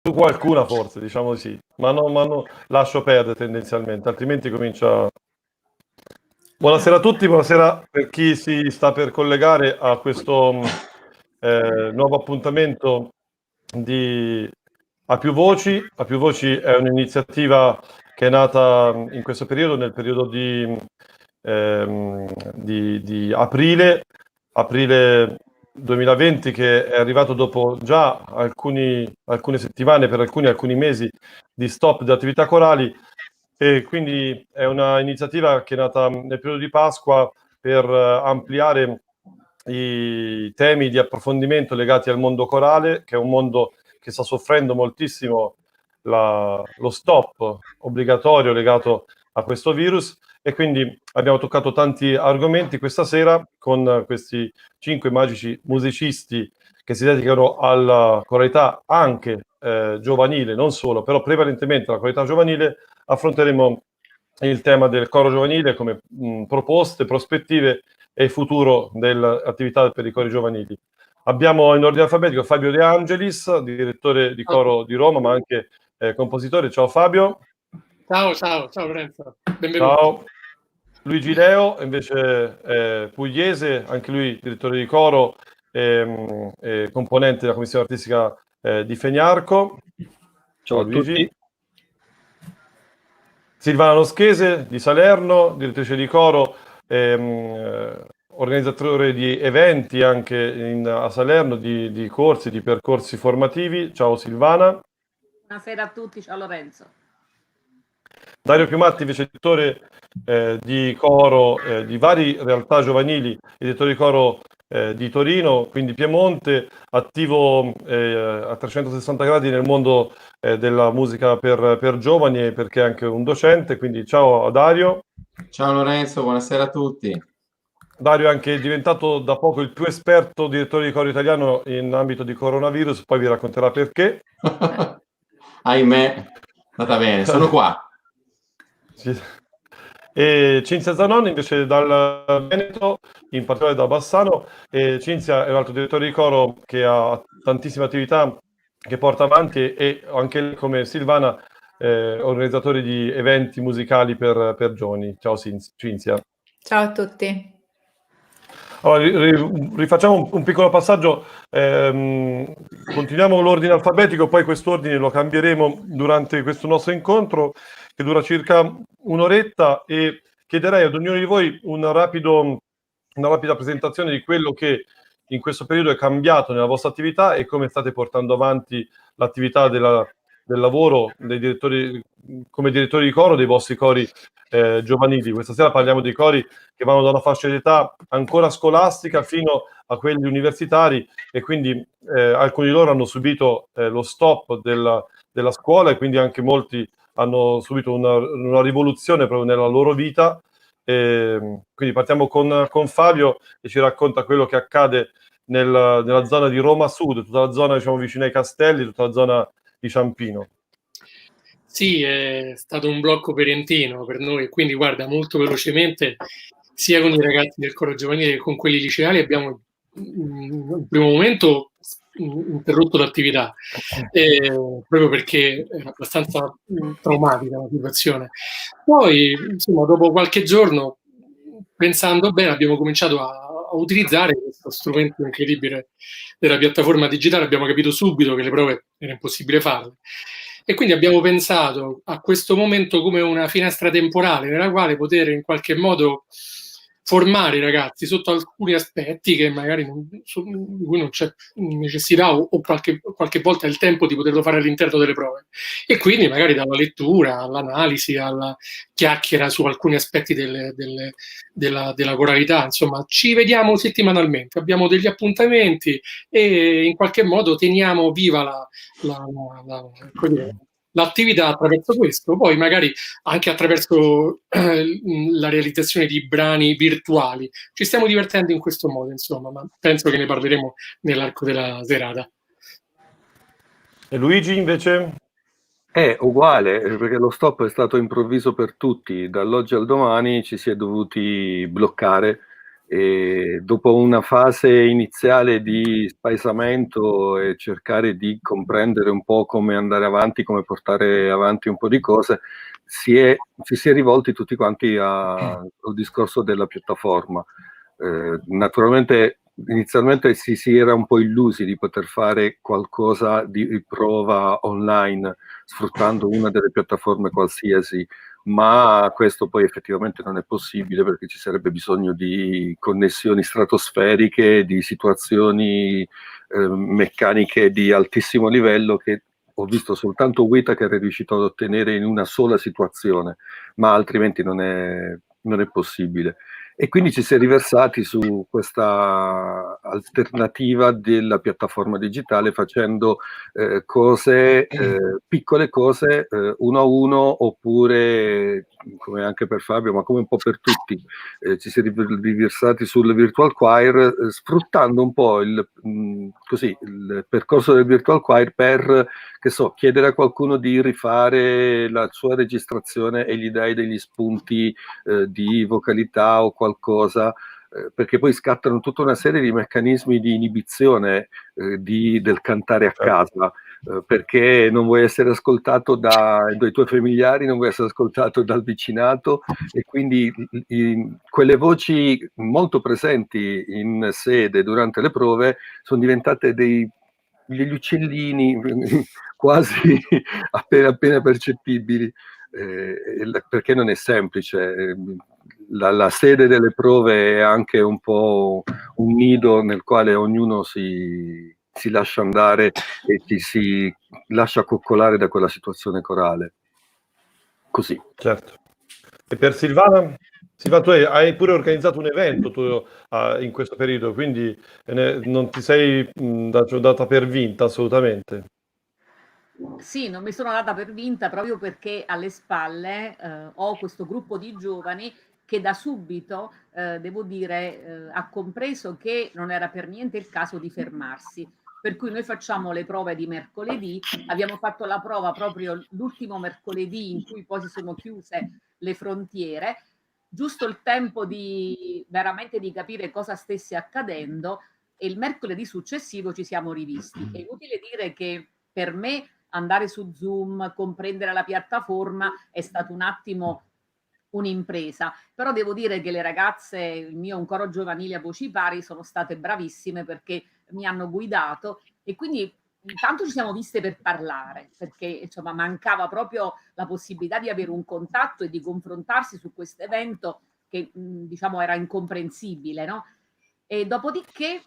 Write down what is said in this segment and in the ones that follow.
Su qualcuna forse, diciamo sì, ma no, lascio perdere tendenzialmente, altrimenti comincia. Buonasera a tutti, buonasera per chi si sta per collegare a questo nuovo appuntamento di A Più Voci. A Più Voci è un'iniziativa che è nata in questo periodo, nel periodo di aprile 2020, che è arrivato dopo già alcune settimane, per alcuni mesi di stop di attività corali, e quindi è una iniziativa che è nata nel periodo di Pasqua per ampliare i temi di approfondimento legati al mondo corale, che è un mondo che sta soffrendo moltissimo lo stop obbligatorio legato a questo virus, e quindi abbiamo toccato tanti argomenti questa sera con questi 5 magici musicisti che si dedicano alla coralità anche giovanile, non solo, però prevalentemente alla coralità giovanile. Affronteremo il tema del coro giovanile come proposte, prospettive e futuro dell'attività per i cori giovanili. Abbiamo in ordine alfabetico Fabio De Angelis, direttore di coro di Roma, ma anche compositore. Ciao Fabio. Ciao Lorenzo, benvenuto. Ciao. Luigi Leo, invece pugliese, anche lui direttore di coro e componente della commissione artistica di Fegnarco. Ciao Luigi. Tutti. Silvana Noschese di Salerno, direttrice di coro, organizzatore di eventi anche a Salerno, di corsi, di percorsi formativi. Ciao Silvana. Buonasera a tutti, ciao Lorenzo. Dario Piumatti, vice direttore di coro di varie realtà giovanili, direttore di coro di Torino, quindi Piemonte, attivo a 360 gradi nel mondo della musica per giovani, perché è anche un docente. Quindi ciao a Dario. Ciao Lorenzo, buonasera a tutti. Dario è anche diventato da poco il più esperto direttore di coro italiano in ambito di coronavirus, poi vi racconterà perché. Ahimè, andata bene, sono qua. E Cinzia Zanon invece dal Veneto, in particolare da Bassano. E Cinzia è un altro direttore di coro che ha tantissime attività che porta avanti, e anche come Silvana organizzatore di eventi musicali per giovani. Ciao Cinzia. Ciao a tutti. Allora, rifacciamo un piccolo passaggio, continuiamo l'ordine alfabetico, poi quest'ordine lo cambieremo durante questo nostro incontro che dura circa un'oretta, e chiederei ad ognuno di voi una rapida presentazione di quello che in questo periodo è cambiato nella vostra attività e come state portando avanti l'attività del lavoro dei direttori, come direttori di coro dei vostri cori giovanili. Questa sera parliamo di cori che vanno da una fascia di età ancora scolastica fino a quelli universitari, e quindi alcuni di loro hanno subito lo stop della scuola, e quindi anche molti hanno subito una rivoluzione proprio nella loro vita. Quindi partiamo con Fabio, che ci racconta quello che accade nella zona di Roma Sud, tutta la zona, diciamo, vicino ai Castelli, tutta la zona di Ciampino. Sì, è stato un blocco perentino per noi, quindi guarda, molto velocemente, sia con i ragazzi del coro giovanile che con quelli liceali abbiamo in un primo momento interrotto l'attività, proprio perché era abbastanza traumatica la situazione. Poi, insomma, dopo qualche giorno, pensando bene, abbiamo cominciato a utilizzare questo strumento incredibile della piattaforma digitale. Abbiamo capito subito che le prove era impossibile farle, e quindi abbiamo pensato a questo momento come una finestra temporale nella quale poter in qualche modo formare i ragazzi sotto alcuni aspetti che magari di cui non c'è necessità o qualche volta il tempo di poterlo fare all'interno delle prove, e quindi magari dalla lettura all'analisi, alla chiacchiera su alcuni aspetti della coralità. Insomma, ci vediamo settimanalmente, abbiamo degli appuntamenti e in qualche modo teniamo viva l'attività attraverso questo, poi magari anche attraverso la realizzazione di brani virtuali. Ci stiamo divertendo in questo modo, insomma, ma penso che ne parleremo nell'arco della serata. E Luigi invece? È uguale, perché lo stop è stato improvviso per tutti, dall'oggi al domani ci si è dovuti bloccare E dopo una fase iniziale di spaesamento e cercare di comprendere un po' come andare avanti, come portare avanti un po' di cose, ci si è rivolti tutti quanti al discorso della piattaforma. Naturalmente inizialmente si era un po' illusi di poter fare qualcosa di prova online sfruttando una delle piattaforme qualsiasi, ma questo poi effettivamente non è possibile perché ci sarebbe bisogno di connessioni stratosferiche, di situazioni meccaniche di altissimo livello che ho visto soltanto Whittaker è riuscito ad ottenere in una sola situazione, ma altrimenti non è possibile. E quindi ci si è riversati su questa alternativa della piattaforma digitale facendo cose, piccole cose, uno a uno, oppure come anche per Fabio, ma come un po' per tutti, ci si è riversati sul Virtual Choir, sfruttando un po' il percorso del Virtual Choir per, che so, chiedere a qualcuno di rifare la sua registrazione e gli dai degli spunti di vocalità o qualcosa, perché poi scattano tutta una serie di meccanismi di inibizione del cantare a casa, perché non vuoi essere ascoltato dai tuoi familiari, non vuoi essere ascoltato dal vicinato, e quindi quelle voci molto presenti in sede durante le prove sono diventate degli uccellini quasi appena percettibili, perché non è semplice. La sede delle prove è anche un po' un nido nel quale ognuno si lascia andare e ci si lascia coccolare da quella situazione corale. Così. Certo. E per Silvana? Silvana, tu hai pure organizzato un evento in questo periodo, quindi non ti sei data per vinta assolutamente. Sì, non mi sono data per vinta proprio perché alle spalle ho questo gruppo di giovani che da subito, devo dire, ha compreso che non era per niente il caso di fermarsi. Per cui noi facciamo le prove di mercoledì, abbiamo fatto la prova proprio l'ultimo mercoledì in cui poi si sono chiuse le frontiere, giusto il tempo di veramente di capire cosa stesse accadendo, e il mercoledì successivo ci siamo rivisti. È inutile dire che per me andare su Zoom, comprendere la piattaforma è stato un attimo un'impresa, però devo dire che le ragazze, il mio un coro giovanile a voci pari, sono state bravissime perché mi hanno guidato, e quindi intanto ci siamo viste per parlare, perché insomma mancava proprio la possibilità di avere un contatto e di confrontarsi su questo evento che diciamo era incomprensibile, no? E dopodiché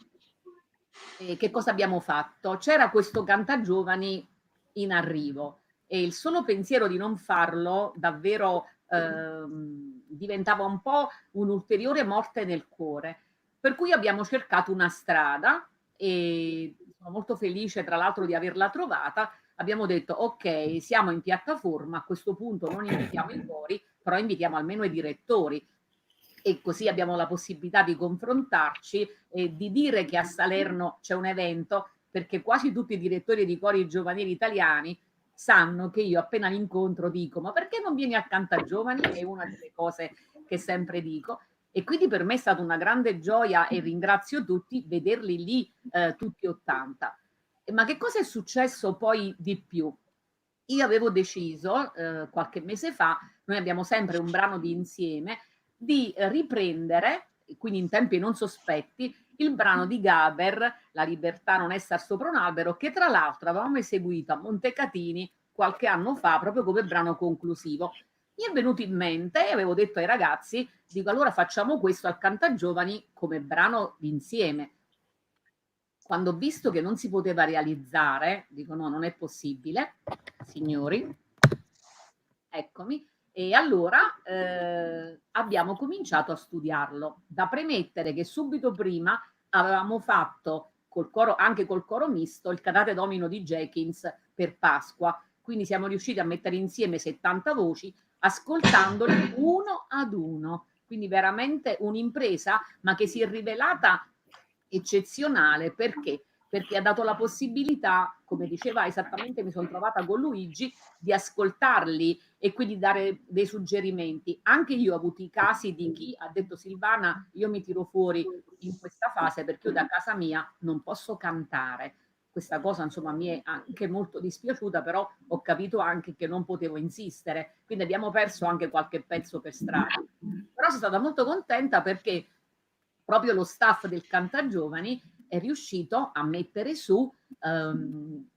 che cosa abbiamo fatto? C'era questo cantagiovani in arrivo e il solo pensiero di non farlo davvero diventava un po' un'ulteriore morte nel cuore. Per cui abbiamo cercato una strada e sono molto felice tra l'altro di averla trovata. Abbiamo detto ok, siamo in piattaforma, a questo punto non invitiamo i cori, però invitiamo almeno i direttori, e così abbiamo la possibilità di confrontarci e di dire che a Salerno c'è un evento, perché quasi tutti i direttori di cori giovanili italiani sanno che io appena li incontro dico ma perché non vieni a Cantagiovani? È una delle cose che sempre dico, e quindi per me è stata una grande gioia e ringrazio tutti vederli lì tutti 80. Ma che cosa è successo poi di più? Io avevo deciso qualche mese fa, noi abbiamo sempre un brano di insieme, di riprendere, quindi in tempi non sospetti, il brano di Gaber, La libertà non è star sopra un albero, che tra l'altro avevamo eseguito a Montecatini qualche anno fa proprio come brano conclusivo. Mi è venuto in mente e avevo detto ai ragazzi, dico allora facciamo questo al Cantagiovani come brano d'insieme. Quando ho visto che non si poteva realizzare, dico no, non è possibile, signori, eccomi, e allora abbiamo cominciato a studiarlo. Da premettere che subito prima avevamo fatto anche col coro misto il Cantate Domino di Jenkins per Pasqua, quindi siamo riusciti a mettere insieme 70 voci ascoltandoli uno ad uno, quindi veramente un'impresa, ma che si è rivelata eccezionale perché perché ha dato la possibilità, come diceva esattamente, mi sono trovata con Luigi, di ascoltarli e quindi dare dei suggerimenti. Anche io ho avuto i casi di chi ha detto: Silvana, io mi tiro fuori in questa fase perché io da casa mia non posso cantare. Questa cosa insomma mi è anche molto dispiaciuta, però ho capito anche che non potevo insistere, quindi abbiamo perso anche qualche pezzo per strada. Però sono stata molto contenta perché proprio lo staff del Cantagiovani è riuscito a mettere su,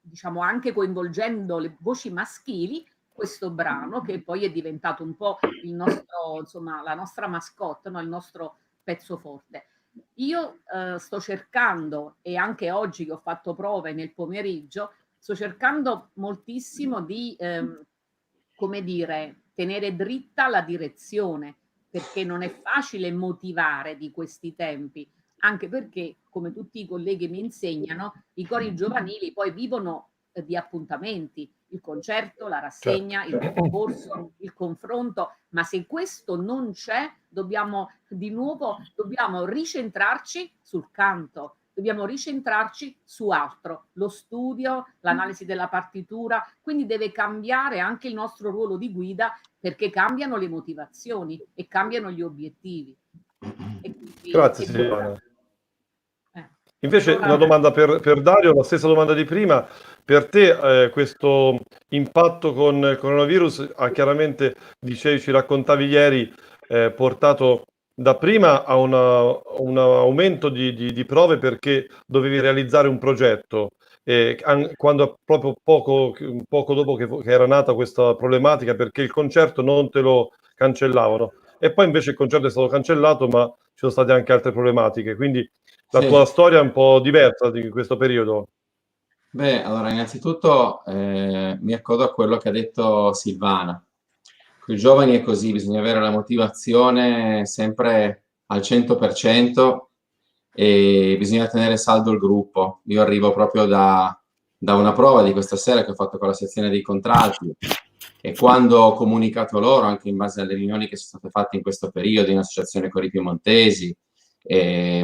diciamo anche coinvolgendo le voci maschili, questo brano che poi è diventato un po' il nostro, insomma, la nostra mascotte, no? Il nostro pezzo forte. Io sto cercando, e anche oggi che ho fatto prove nel pomeriggio, sto cercando moltissimo di, come dire, tenere dritta la direzione, perché non è facile motivare di questi tempi, anche perché, come tutti i colleghi mi insegnano, i cori giovanili poi vivono di appuntamenti, il concerto, la rassegna, il concorso, il confronto, ma se questo non c'è, dobbiamo ricentrarci sul canto, dobbiamo ricentrarci su altro, lo studio, l'analisi della partitura, quindi deve cambiare anche il nostro ruolo di guida, perché cambiano le motivazioni e cambiano gli obiettivi. E quindi, Grazie Silvana. Invece allora, una domanda per Dario, la stessa domanda di prima. Per te questo impatto con il coronavirus ha chiaramente, dicevi, ci raccontavi ieri, portato dapprima a un aumento di prove perché dovevi realizzare un progetto. Quando proprio poco dopo che era nata questa problematica, perché il concerto non te lo cancellavano. E poi invece il concerto è stato cancellato, ma ci sono state anche altre problematiche. Quindi la tua storia è un po' diversa di questo periodo. Beh, allora innanzitutto mi accodo a quello che ha detto Silvana. Con i giovani è così, bisogna avere la motivazione sempre al 100% e bisogna tenere saldo il gruppo. Io arrivo proprio da una prova di questa sera che ho fatto con la sezione dei contralti e quando ho comunicato loro, anche in base alle riunioni che sono state fatte in questo periodo in associazione Cori Piemontesi e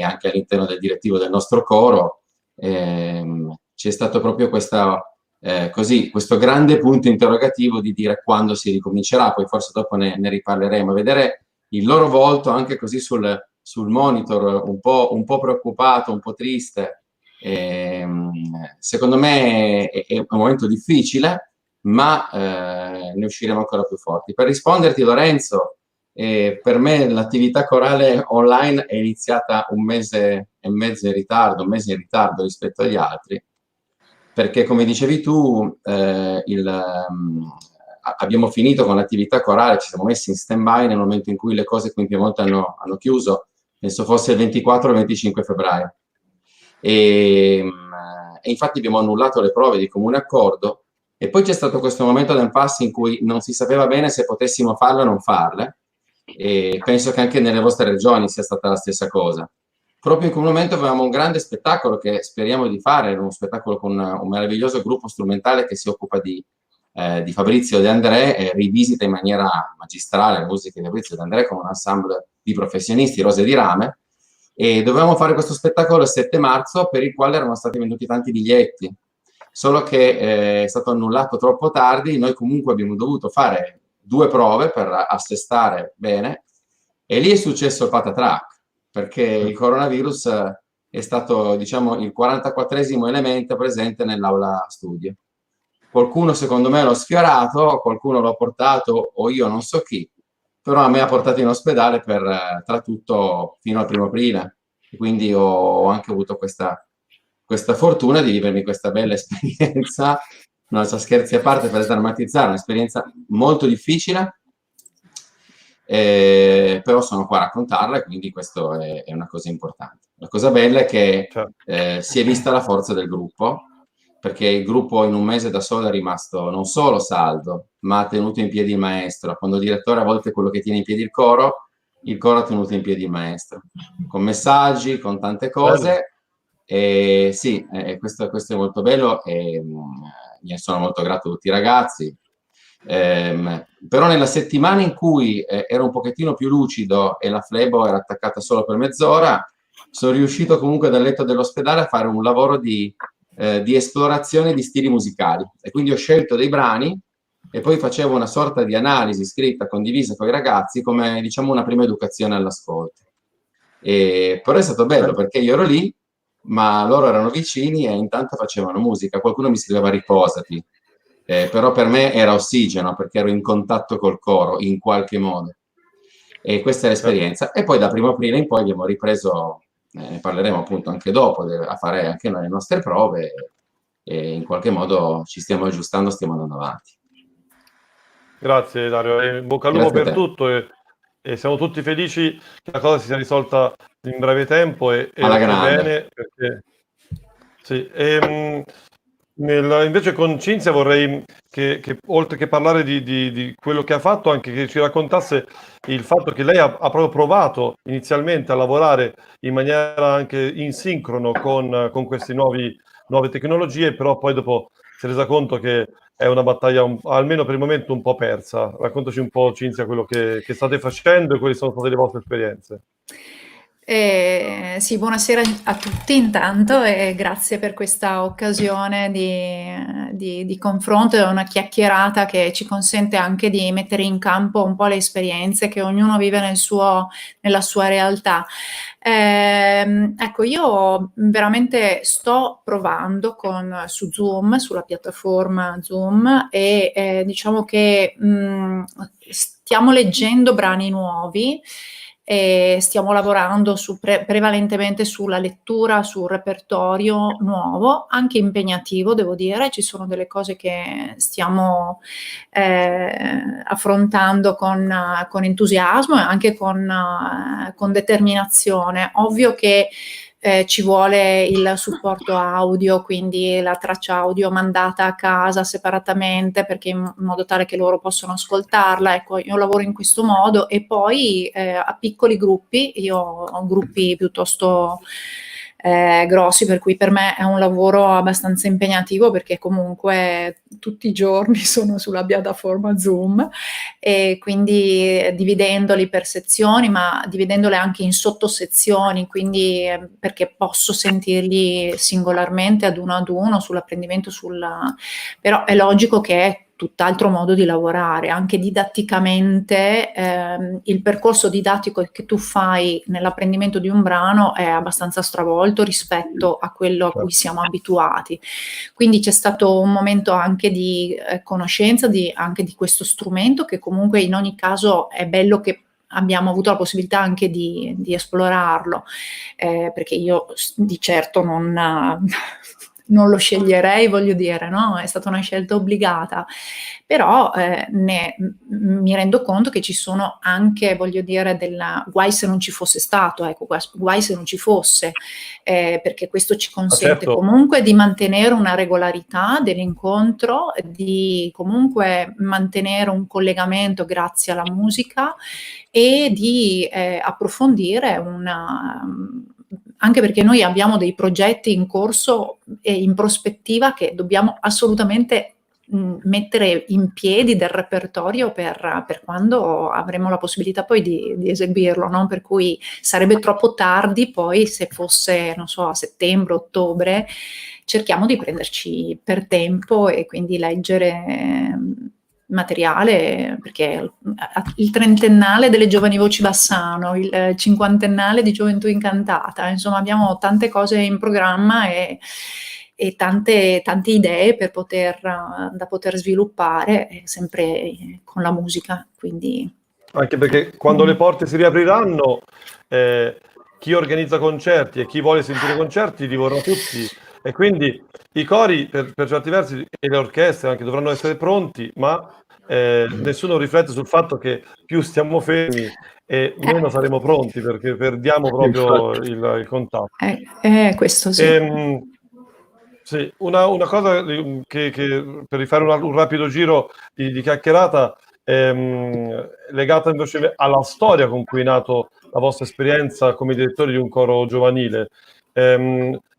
anche all'interno del direttivo del nostro coro, c'è stato proprio questo grande punto interrogativo di dire quando si ricomincerà, poi forse dopo ne riparleremo. Vedere il loro volto anche così sul monitor, un po' preoccupato, un po' triste, secondo me è un momento difficile, ma ne usciremo ancora più forti. Per risponderti, Lorenzo, per me l'attività corale online è iniziata 1 mese e mezzo in ritardo, 1 mese in ritardo rispetto agli altri, perché come dicevi tu abbiamo finito con l'attività corale, ci siamo messi in stand-by nel momento in cui le cose qui in Piemonte hanno chiuso, penso fosse il 24 o 25 febbraio. E infatti abbiamo annullato le prove di comune accordo e poi c'è stato questo momento d'impasse in cui non si sapeva bene se potessimo farle o non farle, e penso che anche nelle vostre regioni sia stata la stessa cosa. Proprio in quel momento avevamo un grande spettacolo che speriamo di fare, uno spettacolo con un meraviglioso gruppo strumentale che si occupa di Fabrizio De André e rivisita in maniera magistrale la musica di Fabrizio De André con un ensemble di professionisti, Rose di Rame, e dovevamo fare questo spettacolo il 7 marzo per il quale erano stati venduti tanti biglietti, solo che è stato annullato troppo tardi. Noi comunque abbiamo dovuto fare 2 prove per assestare bene e lì è successo il patatrac, perché il coronavirus è stato, diciamo, il 44esimo elemento presente nell'aula studio. Qualcuno secondo me l'ha sfiorato, qualcuno l'ha portato o io non so chi, però a me ha portato in ospedale per tra tutto fino al 1° aprile, quindi ho anche avuto questa fortuna di vivermi questa bella esperienza, no, scherzi a parte, per sdrammatizzare, un'esperienza molto difficile, però sono qua a raccontarla e quindi questo è una cosa importante. La cosa bella è che si è vista la forza del gruppo, perché il gruppo in 1 mese da solo è rimasto non solo saldo, ma ha tenuto in piedi il maestro. Quando il direttore a volte è quello che tiene in piedi il coro ha tenuto in piedi il maestro, con messaggi, con tante cose. E sì, questo è molto bello e ne sono molto grato a tutti i ragazzi. Però nella settimana in cui ero un pochettino più lucido e la flebo era attaccata solo per mezz'ora, sono riuscito comunque dal letto dell'ospedale a fare un lavoro di esplorazione di stili musicali, e quindi ho scelto dei brani e poi facevo una sorta di analisi scritta, condivisa con i ragazzi, come diciamo una prima educazione all'ascolto. Però è stato bello perché io ero lì, ma loro erano vicini e intanto facevano musica. Qualcuno mi scriveva riposati, però per me era ossigeno perché ero in contatto col coro in qualche modo. E questa è l'esperienza. E poi da 1° aprile in poi abbiamo ripreso, ne parleremo appunto anche dopo, a fare anche noi le nostre prove, e in qualche modo ci stiamo aggiustando, stiamo andando avanti. Grazie Dario, e in bocca al lupo per tutto, e siamo tutti felici che la cosa si sia risolta in breve tempo e Alla grande. bene, perché sì. Invece con Cinzia vorrei che oltre che parlare di quello che ha fatto, anche che ci raccontasse il fatto che lei ha proprio provato inizialmente a lavorare in maniera anche in sincrono con queste nuove tecnologie, però poi dopo si è resa conto che è una battaglia almeno per il momento un po' persa. Raccontaci un po', Cinzia, quello che state facendo e quali sono state le vostre esperienze. Sì, buonasera a tutti intanto, e grazie per questa occasione di confronto e una chiacchierata che ci consente anche di mettere in campo un po' le esperienze che ognuno vive nella sua realtà. Ecco, io veramente sto provando su Zoom, sulla piattaforma Zoom, e diciamo che stiamo leggendo brani nuovi. E stiamo lavorando prevalentemente sulla lettura, sul repertorio nuovo, anche impegnativo, devo dire. Ci sono delle cose che stiamo affrontando con entusiasmo e anche con determinazione. Ovvio che ci vuole il supporto audio, quindi la traccia audio mandata a casa separatamente, perché in modo tale che loro possano ascoltarla. Ecco, io lavoro in questo modo, e poi a piccoli gruppi, io ho gruppi piuttosto grossi, per cui per me è un lavoro abbastanza impegnativo, perché comunque tutti i giorni sono sulla piattaforma Zoom, e quindi dividendoli per sezioni, ma dividendole anche in sottosezioni, quindi perché posso sentirli singolarmente ad uno sull'apprendimento, però è logico che è tutt'altro modo di lavorare, anche didatticamente. Il percorso didattico che tu fai nell'apprendimento di un brano è abbastanza stravolto rispetto a quello a cui siamo abituati, quindi c'è stato un momento anche di conoscenza anche di questo strumento, che comunque in ogni caso è bello che abbiamo avuto la possibilità anche di esplorarlo, perché io di certo non lo sceglierei, voglio dire, no? È stata una scelta obbligata, però mi rendo conto che ci sono anche, voglio dire, guai se non ci fosse stato, ecco, guai se non ci fosse, perché questo ci consente comunque di mantenere una regolarità dell'incontro, di comunque mantenere un collegamento grazie alla musica, e di approfondire anche perché noi abbiamo dei progetti in corso e in prospettiva che dobbiamo assolutamente mettere in piedi del repertorio per quando avremo la possibilità poi di eseguirlo, no? Per cui sarebbe troppo tardi poi, se fosse, non so, a settembre, ottobre. Cerchiamo di prenderci per tempo e quindi leggere materiale, perché il trentennale delle Giovani Voci Bassano, il cinquantennale di Gioventù Incantata, insomma abbiamo tante cose in programma e tante idee da poter sviluppare, sempre con la musica. Quindi anche perché quando le porte si riapriranno, chi organizza concerti e chi vuole sentire concerti li vorrà tutti, e quindi i cori per certi versi e le orchestre anche dovranno essere pronti, ma nessuno riflette sul fatto che più stiamo fermi e meno saremo pronti, perché perdiamo proprio il contatto. Questo sì. Sì, una cosa che per rifare un rapido giro di chiacchierata, legata invece alla storia con cui è nato la vostra esperienza come direttore di un coro giovanile.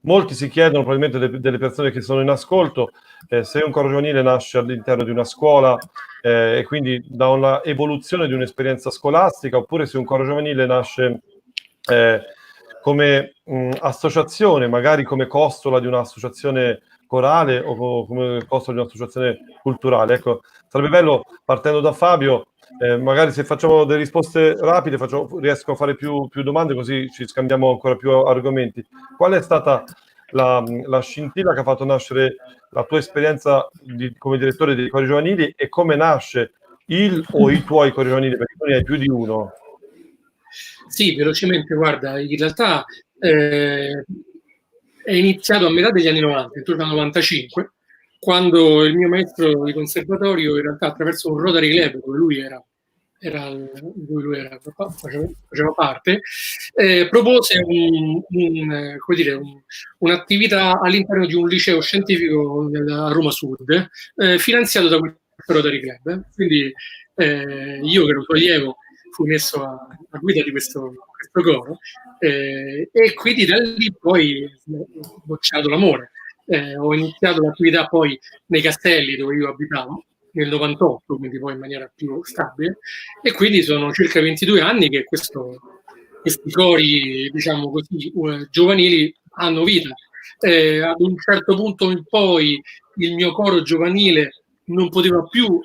Molti si chiedono, probabilmente delle persone che sono in ascolto, se un coro giovanile nasce all'interno di una scuola e quindi da una evoluzione di un'esperienza scolastica, oppure se un coro giovanile nasce come associazione, magari come costola di un'associazione corale o come costola di un'associazione culturale. Ecco, sarebbe bello, partendo da Fabio, magari se facciamo delle risposte rapide riesco a fare più domande, così ci scambiamo ancora più argomenti. Qual è stata la scintilla che ha fatto nascere la tua esperienza come direttore dei cori giovanili, e come nasce il o i tuoi cori giovanili, perché tu ne hai più di uno? Sì, velocemente, guarda, in realtà è iniziato a metà degli anni 90, intorno al 95, quando il mio maestro di conservatorio, in realtà attraverso un Rotary Club, dove lui faceva parte, propose un'attività all'interno di un liceo scientifico a Roma Sud, finanziato da questo Rotary Club. Quindi io, che ero suo allievo, fui messo a guida di questo coro, e quindi da lì poi ho bocciato l'amore. Ho iniziato l'attività poi nei Castelli, dove io abitavo, nel 98, quindi poi in maniera più stabile, e quindi sono circa 22 anni che questi cori, diciamo così, giovanili hanno vita. Ad un certo punto in poi il mio coro giovanile non poteva più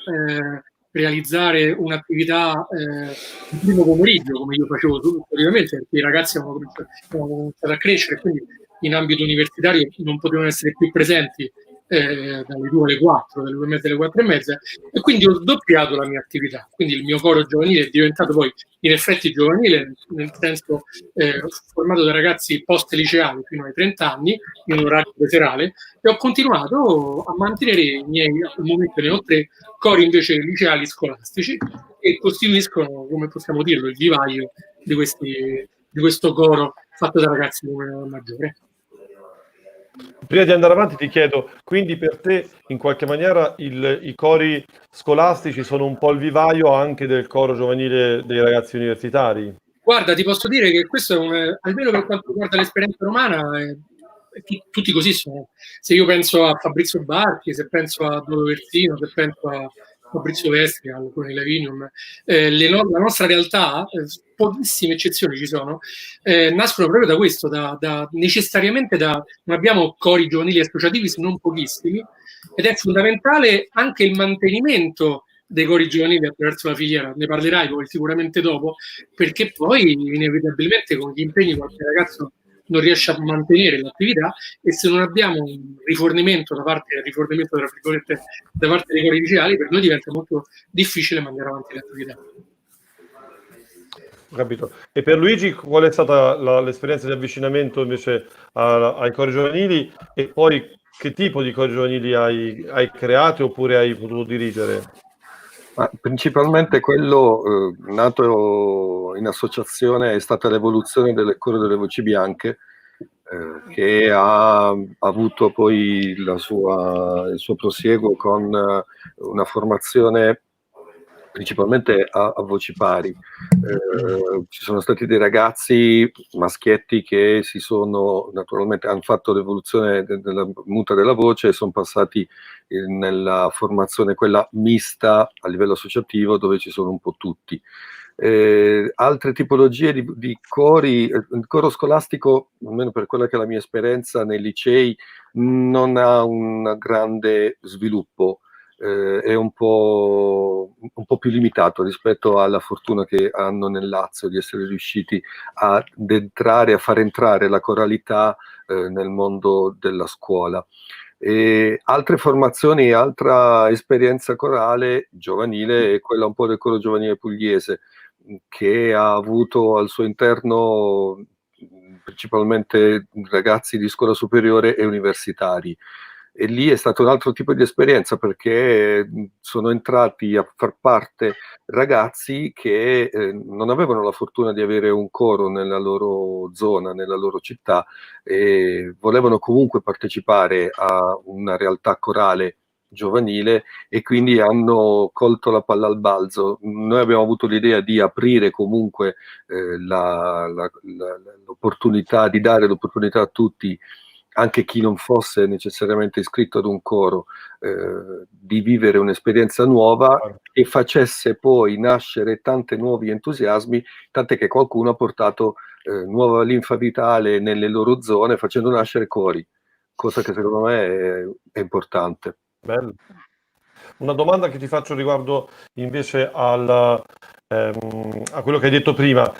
realizzare un'attività il primo pomeriggio, come io facevo solitamente, perché i ragazzi avevano cominciato a crescere, quindi in ambito universitario non potevano essere più presenti dalle 2 alle 4, dalle 2 e mezza alle 4 e mezza, e quindi ho sdoppiato la mia attività. Quindi il mio coro giovanile è diventato poi in effetti giovanile, nel senso formato da ragazzi post-liceali fino ai 30 anni, in un orario serale, e ho continuato a mantenere i miei, al momento ne ho 3 cori invece liceali scolastici, che costituiscono, come possiamo dirlo, il vivaio di questo coro fatto da ragazzi come maggiore. Prima di andare avanti ti chiedo, quindi per te in qualche maniera i cori scolastici sono un po' il vivaio anche del coro giovanile dei ragazzi universitari? Guarda, ti posso dire che questo è almeno per quanto riguarda l'esperienza romana, tutti così sono. Se io penso a Fabrizio Barchi, se penso a Dodo Versino, se penso a Fabrizio Vestri, a Alcuni Lavinum, la nostra realtà, pochissime eccezioni ci sono, nascono proprio da questo, necessariamente non abbiamo cori giovanili associativi, se non pochissimi, ed è fondamentale anche il mantenimento dei cori giovanili attraverso la filiera. Ne parlerai poi sicuramente dopo, perché poi inevitabilmente con gli impegni qualche ragazzo non riesce a mantenere l'attività, e se non abbiamo un rifornimento da parte dei cori liceali, per noi diventa molto difficile mandare avanti l'attività. Ho capito. E per Luigi qual è stata l'esperienza di avvicinamento invece ai cori giovanili, e poi che tipo di cori giovanili hai creato oppure hai potuto dirigere? Ma principalmente quello nato in associazione è stata l'evoluzione del coro delle voci bianche, che ha avuto poi il suo prosieguo con una formazione principalmente a voci pari. Ci sono stati dei ragazzi maschietti che naturalmente hanno fatto l'evoluzione della muta della voce e sono passati nella formazione quella mista a livello associativo, dove ci sono un po' tutti. Altre tipologie di cori, il coro scolastico, almeno per quella che è la mia esperienza nei licei, non ha un grande sviluppo. È un po' più limitato rispetto alla fortuna che hanno nel Lazio di essere riusciti a far entrare la coralità nel mondo della scuola. Altre formazioni, altra esperienza corale giovanile è quella un po' del coro giovanile pugliese, che ha avuto al suo interno principalmente ragazzi di scuola superiore e universitari. E lì è stato un altro tipo di esperienza, perché sono entrati a far parte ragazzi che non avevano la fortuna di avere un coro nella loro zona, nella loro città, e volevano comunque partecipare a una realtà corale giovanile, e quindi hanno colto la palla al balzo. Noi abbiamo avuto l'idea di aprire comunque l'opportunità, di dare l'opportunità a tutti anche chi non fosse necessariamente iscritto ad un coro, di vivere un'esperienza nuova e facesse poi nascere tanti nuovi entusiasmi, tant'è che qualcuno ha portato nuova linfa vitale nelle loro zone facendo nascere cori, cosa che secondo me è importante. Bello. Una domanda che ti faccio riguardo invece a quello che hai detto prima.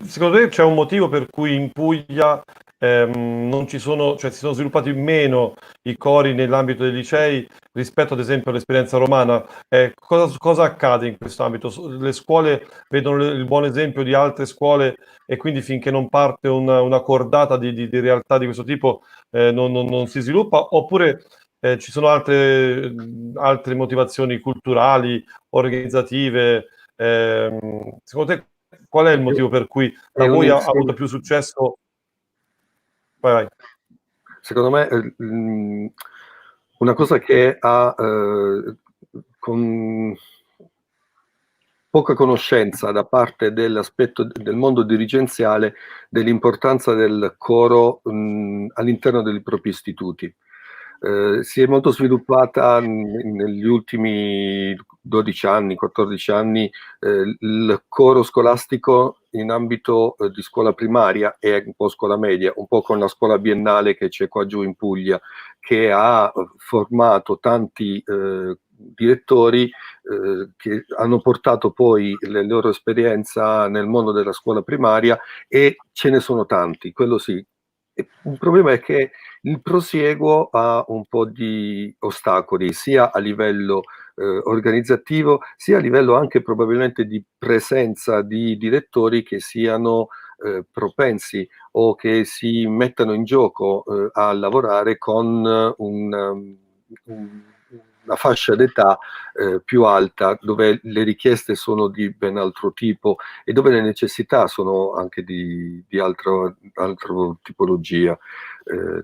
Secondo te c'è un motivo per cui in Puglia non ci sono, cioè si sono sviluppati meno i cori nell'ambito dei licei rispetto ad esempio all'esperienza romana? Cosa accade in questo ambito? Le scuole vedono il buon esempio di altre scuole e quindi finché non parte una cordata di realtà di questo tipo non si sviluppa? Oppure ci sono altre motivazioni culturali, organizzative? Secondo te qual è il motivo per cui da voi ha avuto più successo? Vai. Secondo me una cosa che ha con poca conoscenza da parte dell'aspetto del mondo dirigenziale dell'importanza del coro all'interno dei propri istituti. Si è molto sviluppata negli ultimi 12 anni, 14 anni, il coro scolastico in ambito di scuola primaria e un po' scuola media, un po' con la scuola biennale che c'è qua giù in Puglia, che ha formato tanti direttori che hanno portato poi la loro esperienza nel mondo della scuola primaria, e ce ne sono tanti, quello sì. Il problema è che il prosieguo ha un po' di ostacoli, sia a livello organizzativo, sia a livello anche probabilmente di presenza di direttori che siano propensi o che si mettano in gioco a lavorare con una fascia d'età più alta, dove le richieste sono di ben altro tipo e dove le necessità sono anche di altra tipologia.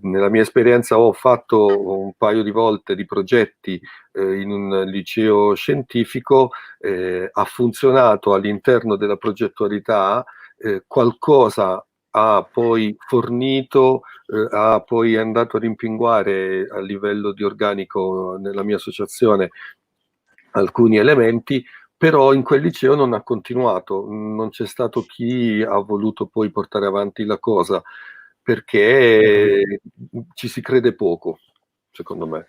Nella mia esperienza ho fatto un paio di volte di progetti in un liceo scientifico, ha funzionato all'interno della progettualità, qualcosa ha poi fornito, ha poi andato a rimpinguare a livello di organico nella mia associazione alcuni elementi, però in quel liceo non ha continuato, non c'è stato chi ha voluto poi portare avanti la cosa, perché ci si crede poco, secondo me.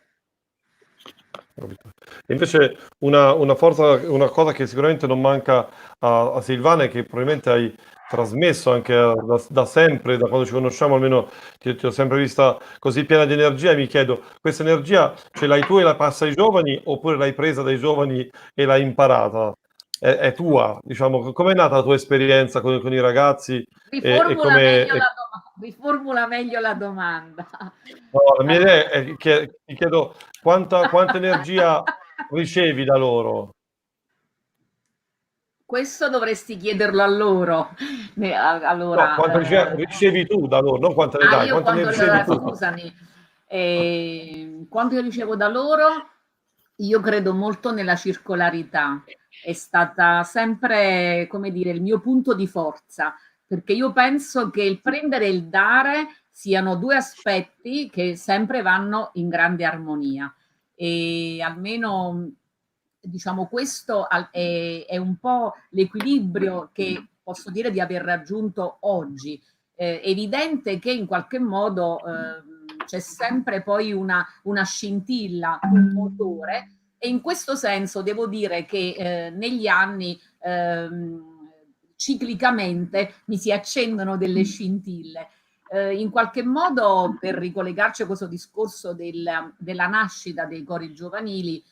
Invece una cosa che sicuramente non manca a Silvana e che probabilmente hai trasmesso anche da sempre, da quando ci conosciamo, almeno ti ho sempre vista così piena di energia, e mi chiedo, questa energia ce l'hai tu e la passa ai giovani, oppure l'hai presa dai giovani e l'hai imparata? È tua, diciamo. Com'è nata la tua esperienza con i ragazzi? Riformula meglio la domanda. No, la mia idea è che ti chiedo quanta energia ricevi da loro. Questo dovresti chiederlo a loro. Allora, No, quanta energia ricevi tu da loro, non quanta ne dai, quanta ne ricevi tu? Scusami, quanto io ricevo da loro? Io credo molto nella circolarità, è stata sempre, come dire, il mio punto di forza, perché io penso che il prendere e il dare siano due aspetti che sempre vanno in grande armonia, e almeno diciamo questo è un po' l'equilibrio che posso dire di aver raggiunto oggi. Evidente che in qualche modo c'è sempre poi una scintilla, un motore, e in questo senso devo dire che negli anni ciclicamente mi si accendono delle scintille. In qualche modo, per ricollegarci a questo discorso della nascita dei cori giovanili,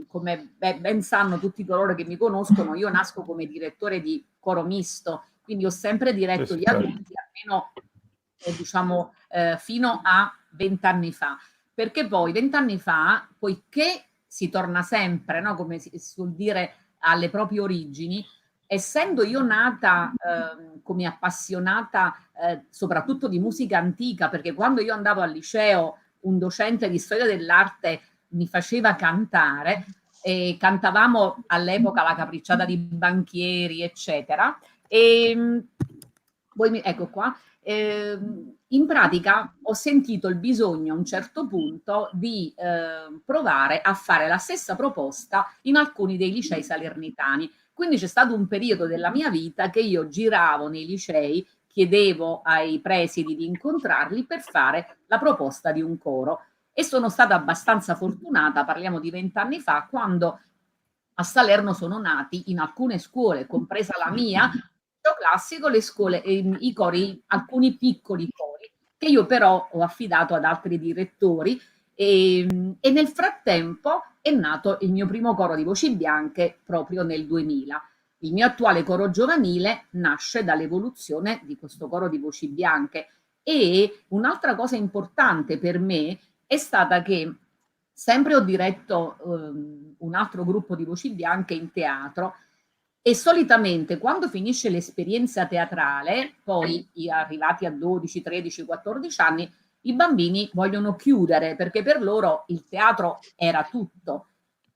come ben sanno tutti coloro che mi conoscono, io nasco come direttore di coro misto, quindi ho sempre diretto gli adulti, almeno diciamo fino a 20 anni fa, perché poi 20 anni fa, poiché si torna sempre, no, come si suol dire, alle proprie origini, essendo io nata come appassionata soprattutto di musica antica, perché quando io andavo al liceo un docente di storia dell'arte mi faceva cantare, e cantavamo all'epoca la capricciata di Banchieri, eccetera, e ecco qua, in pratica ho sentito il bisogno a un certo punto di provare a fare la stessa proposta in alcuni dei licei salernitani. Quindi c'è stato un periodo della mia vita che io giravo nei licei, chiedevo ai presidi di incontrarli per fare la proposta di un coro. E sono stata abbastanza fortunata, parliamo di 20 anni fa, quando a Salerno sono nati in alcune scuole, compresa la mia, classico, le scuole, i cori, alcuni piccoli cori, che io però ho affidato ad altri direttori e nel frattempo è nato il mio primo coro di voci bianche proprio nel 2000. Il mio attuale coro giovanile nasce dall'evoluzione di questo coro di voci bianche e un'altra cosa importante per me è stata che sempre ho diretto un altro gruppo di voci bianche in teatro e solitamente quando finisce l'esperienza teatrale, poi arrivati a 12, 13, 14 anni, i bambini vogliono chiudere perché per loro il teatro era tutto.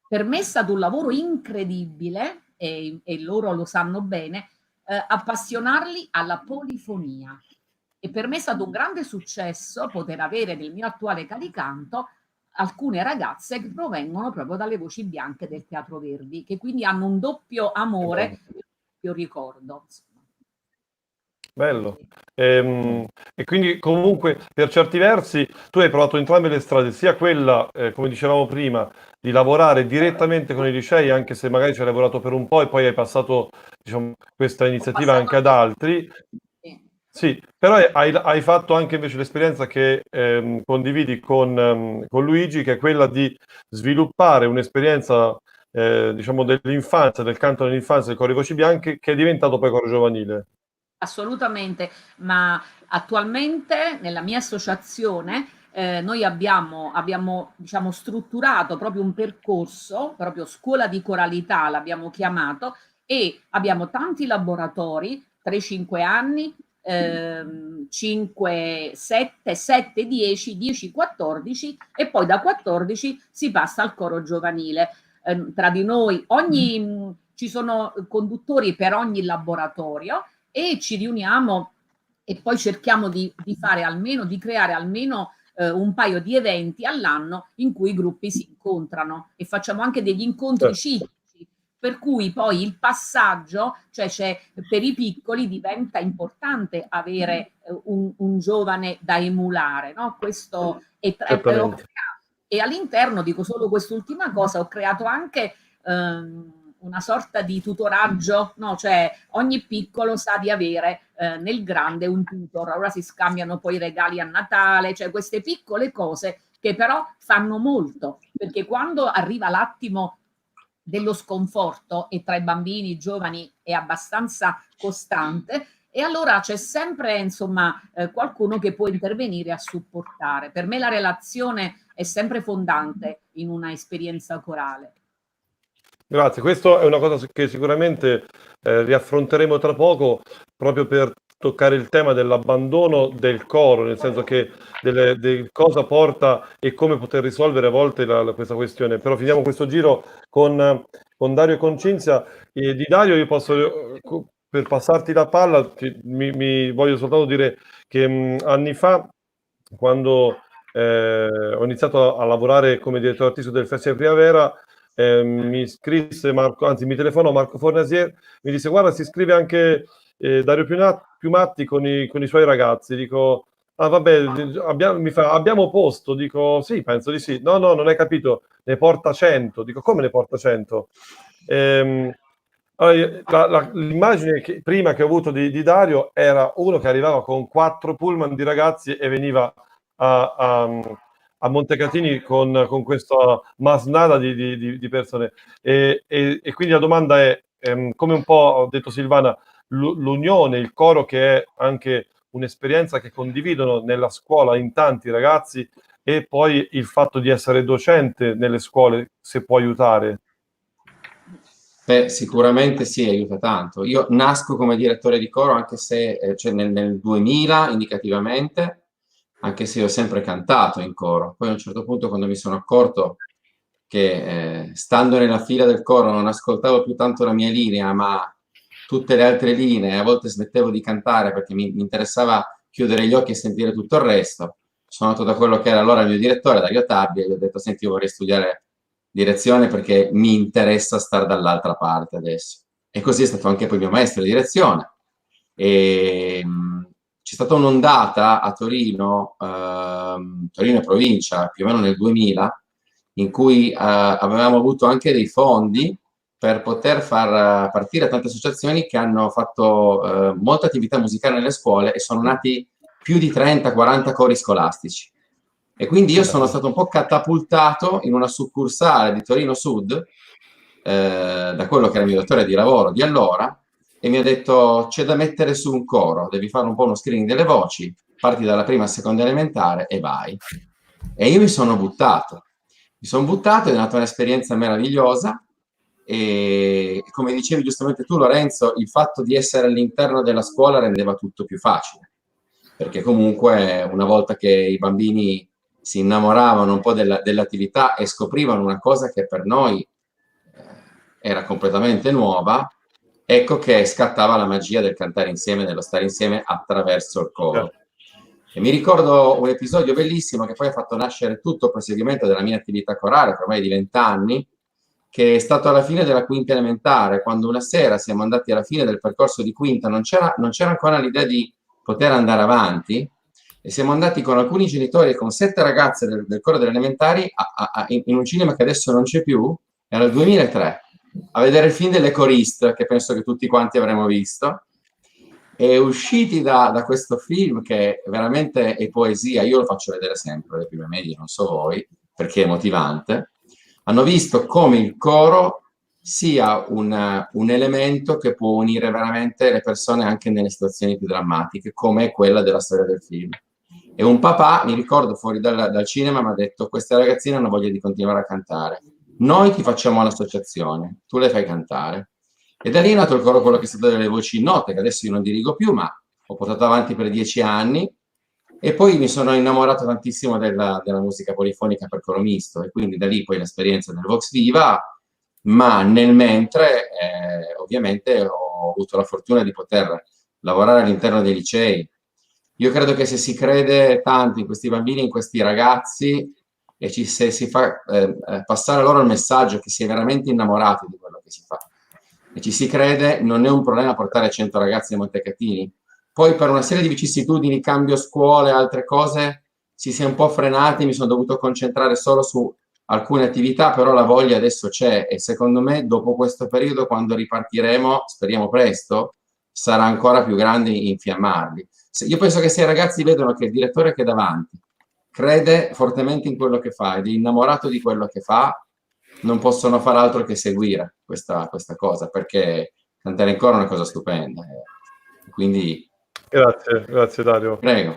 Per me è stato un lavoro incredibile e loro lo sanno bene, appassionarli alla polifonia. E per me è stato un grande successo poter avere nel mio attuale caricanto alcune ragazze che provengono proprio dalle voci bianche del Teatro Verdi, che quindi hanno un doppio amore e un doppio ricordo. Bello. E quindi comunque per certi versi tu hai provato entrambe le strade, sia quella, come dicevamo prima, di lavorare direttamente con i licei, anche se magari ci hai lavorato per un po' e poi hai passato, diciamo, questa iniziativa anche ad altri. Sì, però hai fatto anche invece l'esperienza che condividi con Luigi, che è quella di sviluppare un'esperienza, diciamo, dell'infanzia, del canto dell'infanzia, del coro di voci bianche, che è diventato poi coro giovanile. Assolutamente, ma attualmente nella mia associazione noi abbiamo diciamo, strutturato proprio un percorso, proprio scuola di coralità l'abbiamo chiamato, e abbiamo tanti laboratori, 3-5 anni, 5, 7, 7, 10, 10, 14 e poi da 14 si passa al coro giovanile. Tra di noi ci sono conduttori per ogni laboratorio e ci riuniamo e poi cerchiamo di fare almeno, di creare almeno un paio di eventi all'anno in cui i gruppi si incontrano e facciamo anche degli incontri ciclici, per cui poi il passaggio, cioè per i piccoli diventa importante avere un giovane da emulare, no? Questo e all'interno, dico solo quest'ultima cosa, ho creato anche una sorta di tutoraggio, no? Cioè ogni piccolo sa di avere nel grande un tutor, ora si scambiano poi i regali a Natale, cioè queste piccole cose che però fanno molto, perché quando arriva l'attimo dello sconforto e tra i bambini, i giovani è abbastanza costante e allora c'è sempre insomma qualcuno che può intervenire a supportare. Per me la relazione è sempre fondante in una esperienza corale. Grazie, questa è una cosa che sicuramente riaffronteremo tra poco proprio per toccare il tema dell'abbandono del coro, nel senso che cosa porta e come poter risolvere a volte questa questione. Però finiamo questo giro con Dario e con Cinzia. Di Dario io posso, per passarti la palla, mi voglio soltanto dire che anni fa, quando ho iniziato a lavorare come direttore artistico del Festival Primavera, mi scrisse Marco, anzi mi telefonò Marco Fornasier, mi disse guarda si iscrive anche Dario Piumatti con i suoi ragazzi. Dico vabbè, abbiamo posto? Dico sì, penso di sì. No, non hai capito, ne porta 100. Dico come ne porta 100? Allora, l'immagine prima che ho avuto di Dario era uno che arrivava con 4 pullman di ragazzi e veniva a Montecatini con questa masnada di persone e quindi la domanda è come un po' ha detto Silvana, l'unione, il coro, che è anche un'esperienza che condividono nella scuola in tanti ragazzi, e poi il fatto di essere docente nelle scuole, se può aiutare. Sicuramente sì, aiuta tanto. Io nasco come direttore di coro anche se cioè nel 2000 indicativamente, anche se io ho sempre cantato in coro. Poi a un certo punto, quando mi sono accorto che stando nella fila del coro non ascoltavo più tanto la mia linea, ma tutte le altre linee, a volte smettevo di cantare perché mi interessava chiudere gli occhi e sentire tutto il resto. Sono andato da quello che era allora il mio direttore, Dario Tabbia, e gli ho detto: senti, io vorrei studiare direzione perché mi interessa stare dall'altra parte adesso. E così è stato anche poi il mio maestro di direzione. E c'è stata un'ondata a Torino, Torino e provincia, più o meno nel 2000, in cui avevamo avuto anche dei fondi per poter far partire tante associazioni che hanno fatto molta attività musicale nelle scuole, e sono nati più di 30-40 cori scolastici. E quindi io sono stato un po' catapultato in una succursale di Torino Sud, da quello che era il mio datore di lavoro di allora, e mi ha detto: c'è da mettere su un coro, devi fare un po' uno screening delle voci, parti dalla prima a seconda elementare e vai. E io mi sono buttato, è nata un'esperienza meravigliosa. E come dicevi giustamente tu, Lorenzo, il fatto di essere all'interno della scuola rendeva tutto più facile, perché comunque una volta che i bambini si innamoravano un po' dell'attività e scoprivano una cosa che per noi era completamente nuova, ecco che scattava la magia del cantare insieme, dello stare insieme attraverso il coro. E mi ricordo un episodio bellissimo che poi ha fatto nascere tutto il proseguimento della mia attività corale, per ormai di 20 anni, che è stato alla fine della quinta elementare, quando una sera siamo andati alla fine del percorso di quinta, non c'era ancora l'idea di poter andare avanti, e siamo andati con alcuni genitori e con 7 ragazze del coro delle elementari in un cinema che adesso non c'è più, era il 2003, a vedere il film delle coriste, che penso che tutti quanti avremmo visto. E usciti da questo film, che veramente è poesia, io lo faccio vedere sempre alle prime medie, non so voi, perché è motivante, hanno visto come il coro sia un elemento che può unire veramente le persone anche nelle situazioni più drammatiche, come è quella della storia del film. E un papà, mi ricordo, fuori dal cinema mi ha detto: queste ragazzine hanno voglia di continuare a cantare, noi ti facciamo l'associazione, tu le fai cantare. E da lì è nato il coro, quello che è stato delle voci in note, che adesso io non dirigo più, ma ho portato avanti per 10 anni, e poi mi sono innamorato tantissimo della musica polifonica per coro misto, e quindi da lì poi l'esperienza del Vox Viva, ma nel mentre ovviamente ho avuto la fortuna di poter lavorare all'interno dei licei. Io credo che se si crede tanto in questi bambini, in questi ragazzi, e se si fa passare loro il messaggio che si è veramente innamorati di quello che si fa, e ci si crede, non è un problema portare 100 ragazzi a Montecatini. Poi per una serie di vicissitudini, cambio scuole, altre cose, si è un po' frenati, mi sono dovuto concentrare solo su alcune attività, però la voglia adesso c'è, e secondo me dopo questo periodo, quando ripartiremo, speriamo presto, sarà ancora più grande infiammarli. Io penso che se i ragazzi vedono che il direttore che è davanti crede fortemente in quello che fa ed è innamorato di quello che fa, non possono far altro che seguire questa cosa, perché cantare in coro è una cosa stupenda. Quindi grazie Dario. Prego.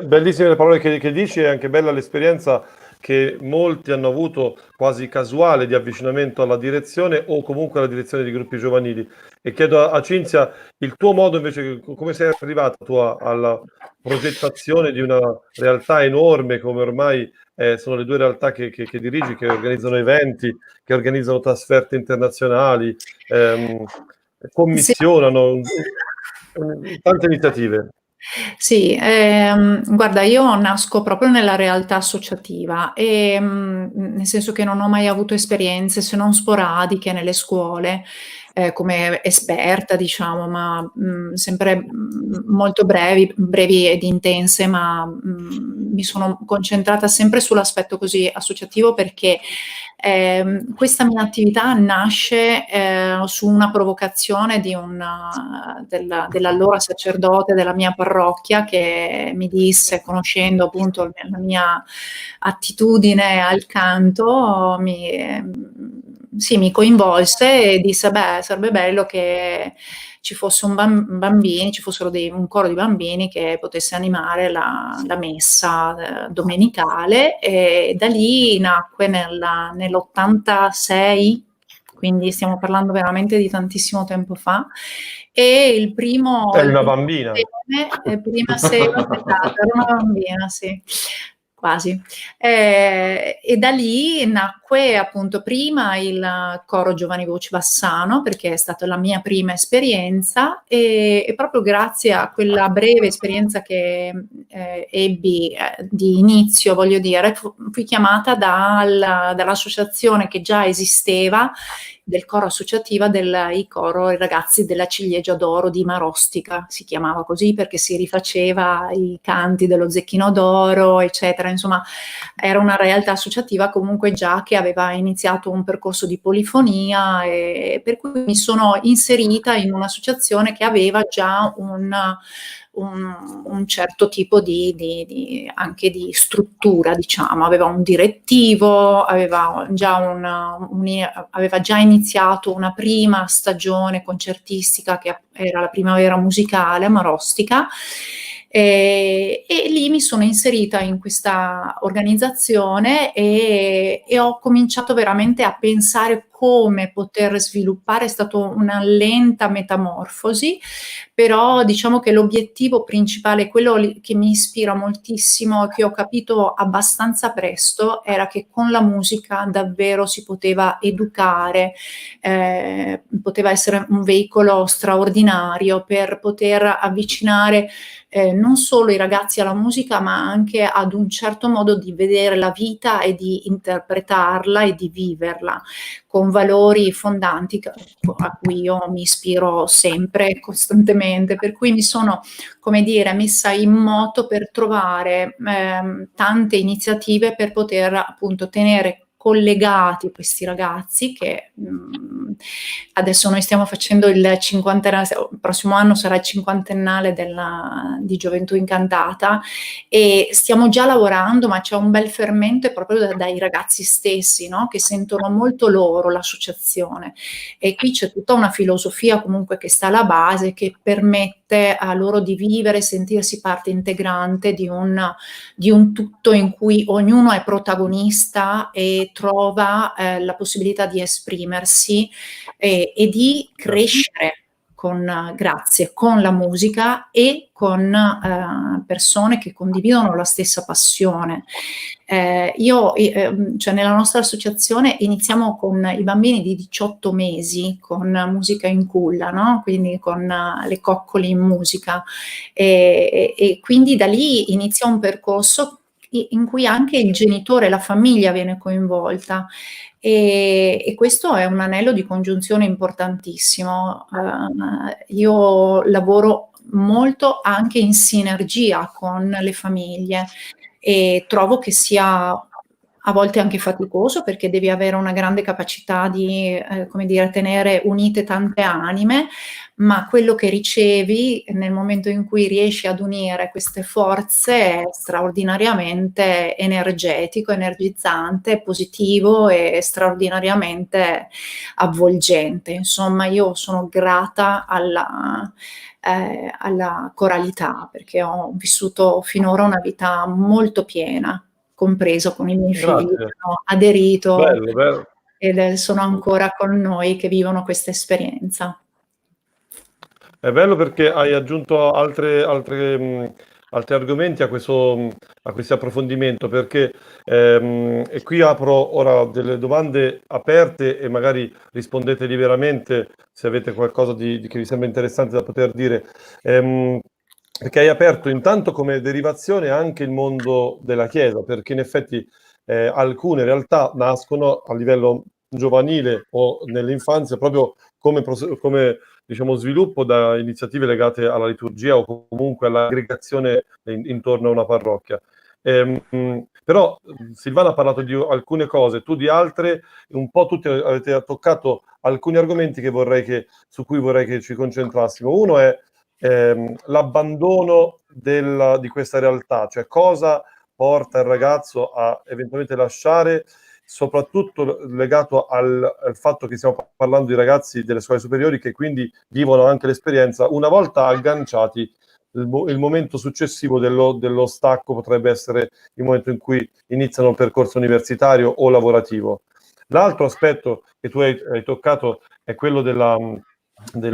Bellissime le parole che dici, e anche bella l'esperienza che molti hanno avuto quasi casuale di avvicinamento alla direzione, o comunque alla direzione di gruppi giovanili. E chiedo a Cinzia il tuo modo invece, come sei arrivata tu alla progettazione di una realtà enorme come ormai sono le 2 realtà che dirigi, che organizzano eventi, che organizzano trasferte internazionali, commissionano tante iniziative. Sì, guarda, io nasco proprio nella realtà associativa, e nel senso che non ho mai avuto esperienze, se non sporadiche, nelle scuole, come esperta, diciamo, ma sempre molto brevi ed intense, ma mi sono concentrata sempre sull'aspetto così associativo, perché questa mia attività nasce su una provocazione dell'allora sacerdote della mia parrocchia, che mi disse, conoscendo appunto la mia attitudine al canto, mi coinvolse e disse: beh, sarebbe bello che ci fosse ci fossero un coro di bambini che potesse animare la messa domenicale, e da lì nacque nell'86, quindi stiamo parlando veramente di tantissimo tempo fa, e il primo... È una bambina. Prima sera, era una bambina, sì. quasi. E da lì nacque appunto prima il coro Giovani Voci Bassano, perché è stata la mia prima esperienza, e proprio grazie a quella breve esperienza che ebbi di inizio, voglio dire, fui chiamata dall'associazione che già esisteva, del coro associativa del coro I Ragazzi della Ciliegia d'Oro di Marostica, si chiamava così perché si rifaceva i canti dello Zecchino d'Oro, eccetera. Insomma, era una realtà associativa comunque già che aveva iniziato un percorso di polifonia, e per cui mi sono inserita in un'associazione che aveva già un certo tipo anche di struttura, diciamo. Aveva un direttivo, aveva già iniziato una prima stagione concertistica che era la Primavera Musicale a Marostica, e lì mi sono inserita in questa organizzazione e ho cominciato veramente a pensare come poter sviluppare. È stata una lenta metamorfosi, però diciamo che l'obiettivo principale, quello che mi ispira moltissimo e che ho capito abbastanza presto, era che con la musica davvero si poteva educare, poteva essere un veicolo straordinario per poter avvicinare non solo i ragazzi alla musica, ma anche ad un certo modo di vedere la vita e di interpretarla e di viverla con valori fondanti a cui io mi ispiro sempre, costantemente, per cui mi sono, come dire, messa in moto per trovare tante iniziative per poter appunto tenere collegati questi ragazzi che adesso noi stiamo facendo il cinquantennale, il prossimo anno sarà il cinquantennale di Gioventù Incantata, e stiamo già lavorando, ma c'è un bel fermento proprio dai ragazzi stessi, no? Che sentono molto loro l'associazione, e qui c'è tutta una filosofia comunque che sta alla base, che permette a loro di vivere, sentirsi parte integrante di un tutto in cui ognuno è protagonista e trova la possibilità di esprimersi e di crescere grazie con la musica e con persone che condividono la stessa passione. Cioè nella nostra associazione iniziamo con i bambini di 18 mesi con musica in culla, no? Quindi con le coccole in musica, e quindi da lì inizia un percorso in cui anche il genitore, la famiglia viene coinvolta, e questo è un anello di congiunzione importantissimo. Io lavoro molto anche in sinergia con le famiglie e trovo che sia a volte anche faticoso, perché devi avere una grande capacità di, come dire, tenere unite tante anime, ma quello che ricevi nel momento in cui riesci ad unire queste forze è straordinariamente energetico, energizzante, positivo e straordinariamente avvolgente. Insomma, io sono grata alla coralità, perché ho vissuto finora una vita molto piena, compreso con i miei figli che hanno aderito. Bello. Ed sono ancora con noi che vivono questa esperienza. È bello perché hai aggiunto altri argomenti a questo approfondimento, perché e qui apro ora delle domande aperte e magari rispondete liberamente se avete qualcosa che vi sembra interessante da poter dire, perché hai aperto intanto come derivazione anche il mondo della Chiesa, perché in effetti alcune realtà nascono a livello giovanile o nell'infanzia proprio come diciamo, sviluppo da iniziative legate alla liturgia o comunque all'aggregazione intorno a una parrocchia. Però Silvana ha parlato di alcune cose, tu di altre, un po' tutti avete toccato alcuni argomenti su cui vorrei che ci concentrassimo. Uno è l'abbandono di questa realtà, cioè cosa porta il ragazzo a eventualmente lasciare, soprattutto legato al fatto che stiamo parlando di ragazzi delle scuole superiori che quindi vivono anche l'esperienza. Una volta agganciati, il momento successivo dello stacco potrebbe essere il momento in cui iniziano il percorso universitario o lavorativo. L'altro aspetto che tu hai toccato è quello del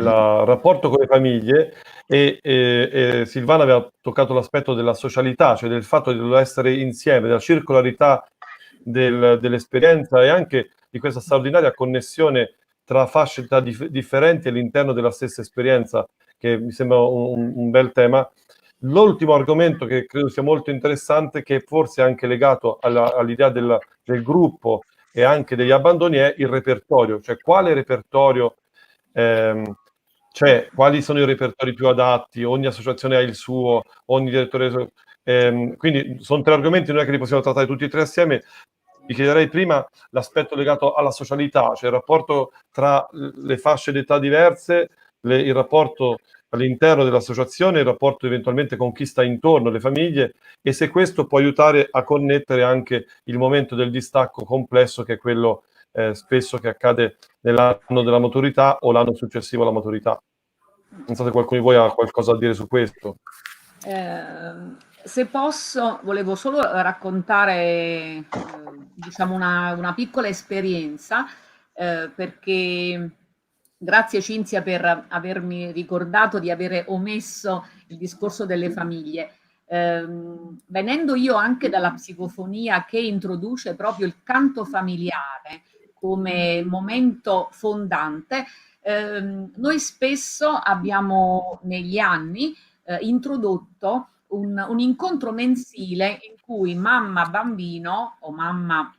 rapporto con le famiglie, e Silvana aveva toccato l'aspetto della socialità, cioè del fatto di dover essere insieme, della circolarità dell'esperienza e anche di questa straordinaria connessione tra fasce d'età differenti all'interno della stessa esperienza, che mi sembra un bel tema. L'ultimo argomento che credo sia molto interessante, che forse è anche legato all'idea del gruppo e anche degli abbandoni, è il repertorio, cioè quale repertorio c'è, quali sono i repertori più adatti, ogni associazione ha il suo, ogni direttore... quindi sono 3 argomenti, non è che li possiamo trattare tutti e 3 assieme. Vi chiederei prima l'aspetto legato alla socialità, cioè il rapporto tra le fasce d'età diverse, il rapporto all'interno dell'associazione, il rapporto eventualmente con chi sta intorno, le famiglie, e se questo può aiutare a connettere anche il momento del distacco complesso, che è quello spesso che accade nell'anno della maturità o l'anno successivo alla maturità. Non so se qualcuno di voi ha qualcosa da dire su questo. Se posso, volevo solo raccontare diciamo una piccola esperienza, perché grazie Cinzia per avermi ricordato di avere omesso il discorso delle famiglie. Venendo io anche dalla psicofonia, che introduce proprio il canto familiare come momento fondante, noi spesso abbiamo negli anni introdotto un incontro mensile in cui mamma bambino o mamma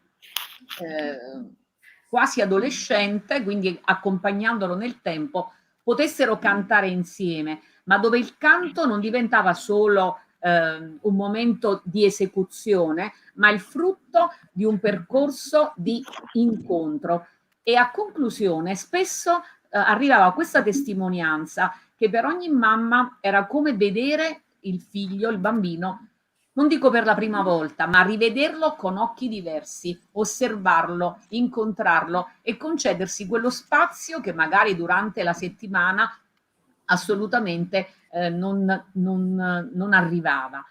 quasi adolescente, quindi accompagnandolo nel tempo, potessero cantare insieme, ma dove il canto non diventava solo un momento di esecuzione, ma il frutto di un percorso di incontro. E a conclusione spesso arrivava questa testimonianza che per ogni mamma era come vedere il figlio, il bambino, non dico per la prima volta, ma rivederlo con occhi diversi, osservarlo, incontrarlo e concedersi quello spazio che magari durante la settimana assolutamente non arrivava.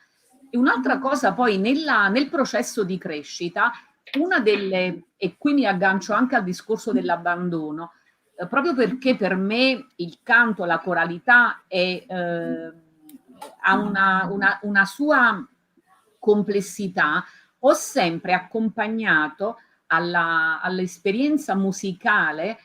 E un'altra cosa poi nel processo di crescita, una delle, e qui mi aggancio anche al discorso dell'abbandono, proprio perché per me il canto, la coralità ha una sua complessità, ho sempre accompagnato all'esperienza musicale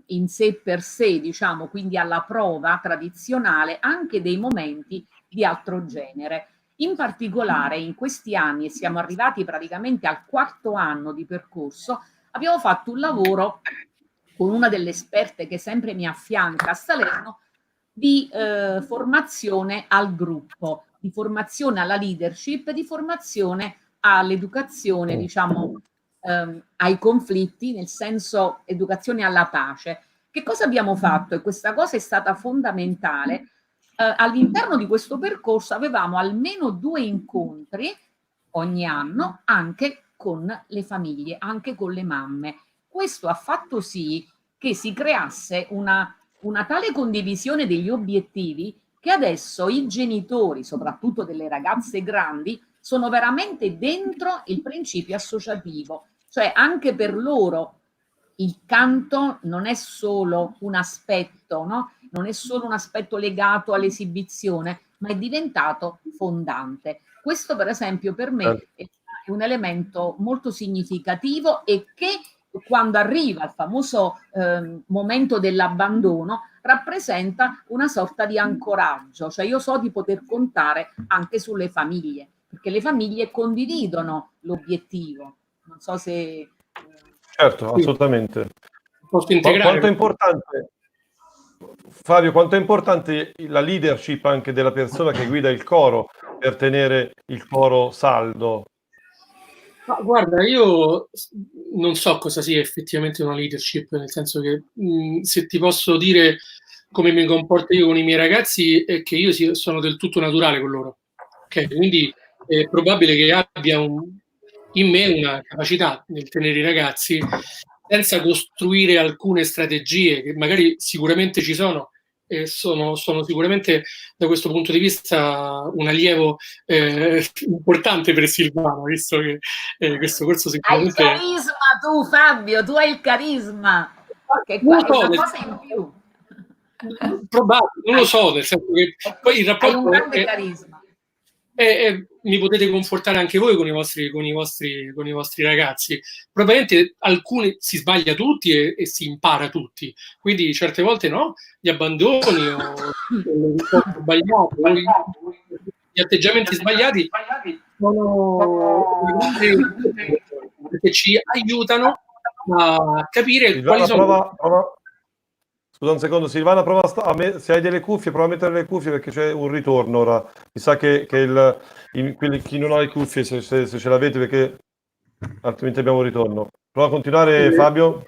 in sé per sé, diciamo, quindi alla prova tradizionale, anche dei momenti di altro genere. In particolare in questi anni, e siamo arrivati praticamente al 4º anno di percorso, abbiamo fatto un lavoro con una delle esperte che sempre mi affianca a Salerno, di formazione al gruppo, di formazione alla leadership, di formazione all'educazione, diciamo, ai conflitti, nel senso educazione alla pace. Che cosa abbiamo fatto? E questa cosa è stata fondamentale. All'interno di questo percorso avevamo almeno 2 incontri ogni anno anche con le famiglie, anche con le mamme. Questo ha fatto sì che si creasse una tale condivisione degli obiettivi che adesso i genitori, soprattutto delle ragazze grandi, sono veramente dentro il principio associativo, cioè anche per loro il canto non è solo un aspetto, no? Non è solo un aspetto legato all'esibizione, ma è diventato fondante. Questo per esempio per me è un elemento molto significativo e che quando arriva il famoso momento dell'abbandono rappresenta una sorta di ancoraggio, cioè io so di poter contare anche sulle famiglie, perché le famiglie condividono l'obiettivo. Non so se... Certo, assolutamente. Posso integrare? Quanto è importante, Fabio, quanto è importante la leadership anche della persona che guida il coro per tenere il coro saldo? Ma guarda, io non so cosa sia effettivamente una leadership, nel senso che se ti posso dire come mi comporto io con i miei ragazzi è che io sono del tutto naturale con loro. Okay? Quindi è probabile che abbia in me una capacità nel tenere i ragazzi senza costruire alcune strategie che magari sicuramente ci sono e sono sicuramente da questo punto di vista un allievo importante per Silvano, visto che questo corso sicuramente... Hai il carisma tu Fabio, tu hai il carisma, che è una cosa in più. Probabile, non lo so, nel senso che poi il rapporto hai un grande carisma. Mi potete confortare anche voi con i vostri ragazzi. Probabilmente alcuni si sbaglia tutti e si impara tutti, quindi certe volte no, gli abbandoni o le risposte sbagliate o gli atteggiamenti sbagliati sono perché ci aiutano a capire Silvana, quali sono. Scusa un secondo, Silvana, se hai delle cuffie, prova a mettere le cuffie perché c'è un ritorno ora. Mi sa che chi non ha le cuffie, se ce l'avete, perché altrimenti abbiamo un ritorno. Prova a continuare, Fabio.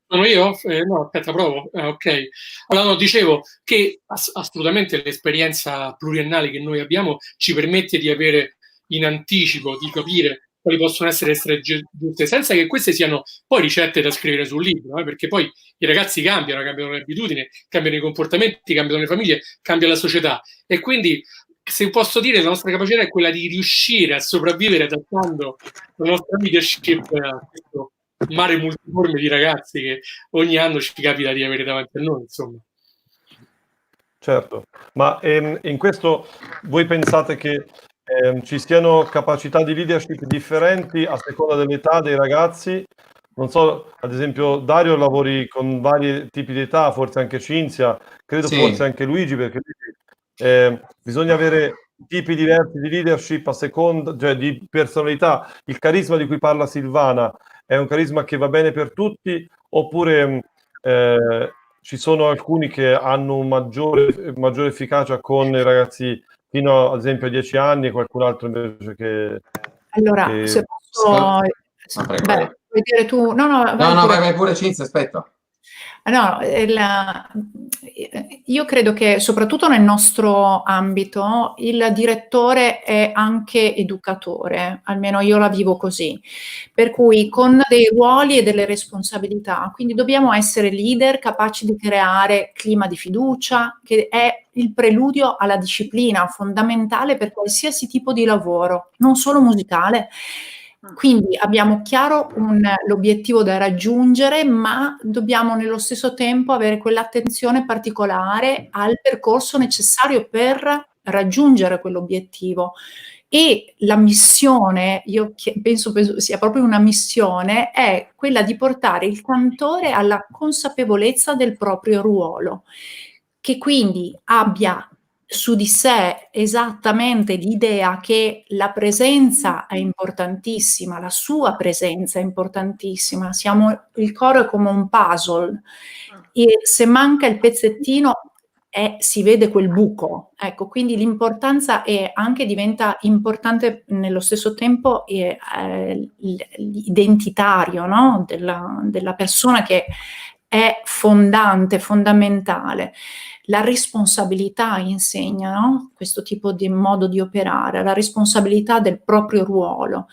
Sono io? No, aspetta, provo. Ok. Allora, no, dicevo che assolutamente l'esperienza pluriennale che noi abbiamo ci permette di avere in anticipo, di capire quali possono essere giuste, senza che queste siano poi ricette da scrivere sul libro, perché poi i ragazzi cambiano le abitudini, cambiano i comportamenti, cambiano le famiglie, cambia la società. E quindi, se posso dire, la nostra capacità è quella di riuscire a sopravvivere adattando la nostra leadership a questo mare multiforme di ragazzi che ogni anno ci capita di avere davanti a noi, insomma. Certo, ma in questo voi pensate che ci siano capacità di leadership differenti a seconda dell'età dei ragazzi? Non so, ad esempio Dario lavori con vari tipi di età, forse anche Cinzia, credo Sì. forse anche Luigi, perché bisogna avere tipi diversi di leadership a seconda, cioè di personalità. Il carisma di cui parla Silvana è un carisma che va bene per tutti, oppure ci sono alcuni che hanno un maggiore efficacia con i ragazzi fino ad esempio a 10 anni e qualcun altro invece che... Allora, se posso... Prego. Vuoi dire tu? No, vai pure Cinzia, aspetta. No, io credo che soprattutto nel nostro ambito il direttore è anche educatore, almeno io la vivo così, per cui con dei ruoli e delle responsabilità, quindi dobbiamo essere leader capaci di creare clima di fiducia, che è il preludio alla disciplina fondamentale per qualsiasi tipo di lavoro, non solo musicale. Quindi abbiamo chiaro l'obiettivo da raggiungere, ma dobbiamo nello stesso tempo avere quell'attenzione particolare al percorso necessario per raggiungere quell'obiettivo. E la missione, io penso sia proprio una missione, è quella di portare il cantore alla consapevolezza del proprio ruolo, che quindi abbia su di sé esattamente l'idea che la presenza è importantissima, la sua presenza è importantissima, il coro è come un puzzle e se manca il pezzettino si vede quel buco, ecco, quindi l'importanza diventa importante nello stesso tempo l'identitario, no? della persona che è fondamentale. La responsabilità insegna, no? Questo tipo di modo di operare, la responsabilità del proprio ruolo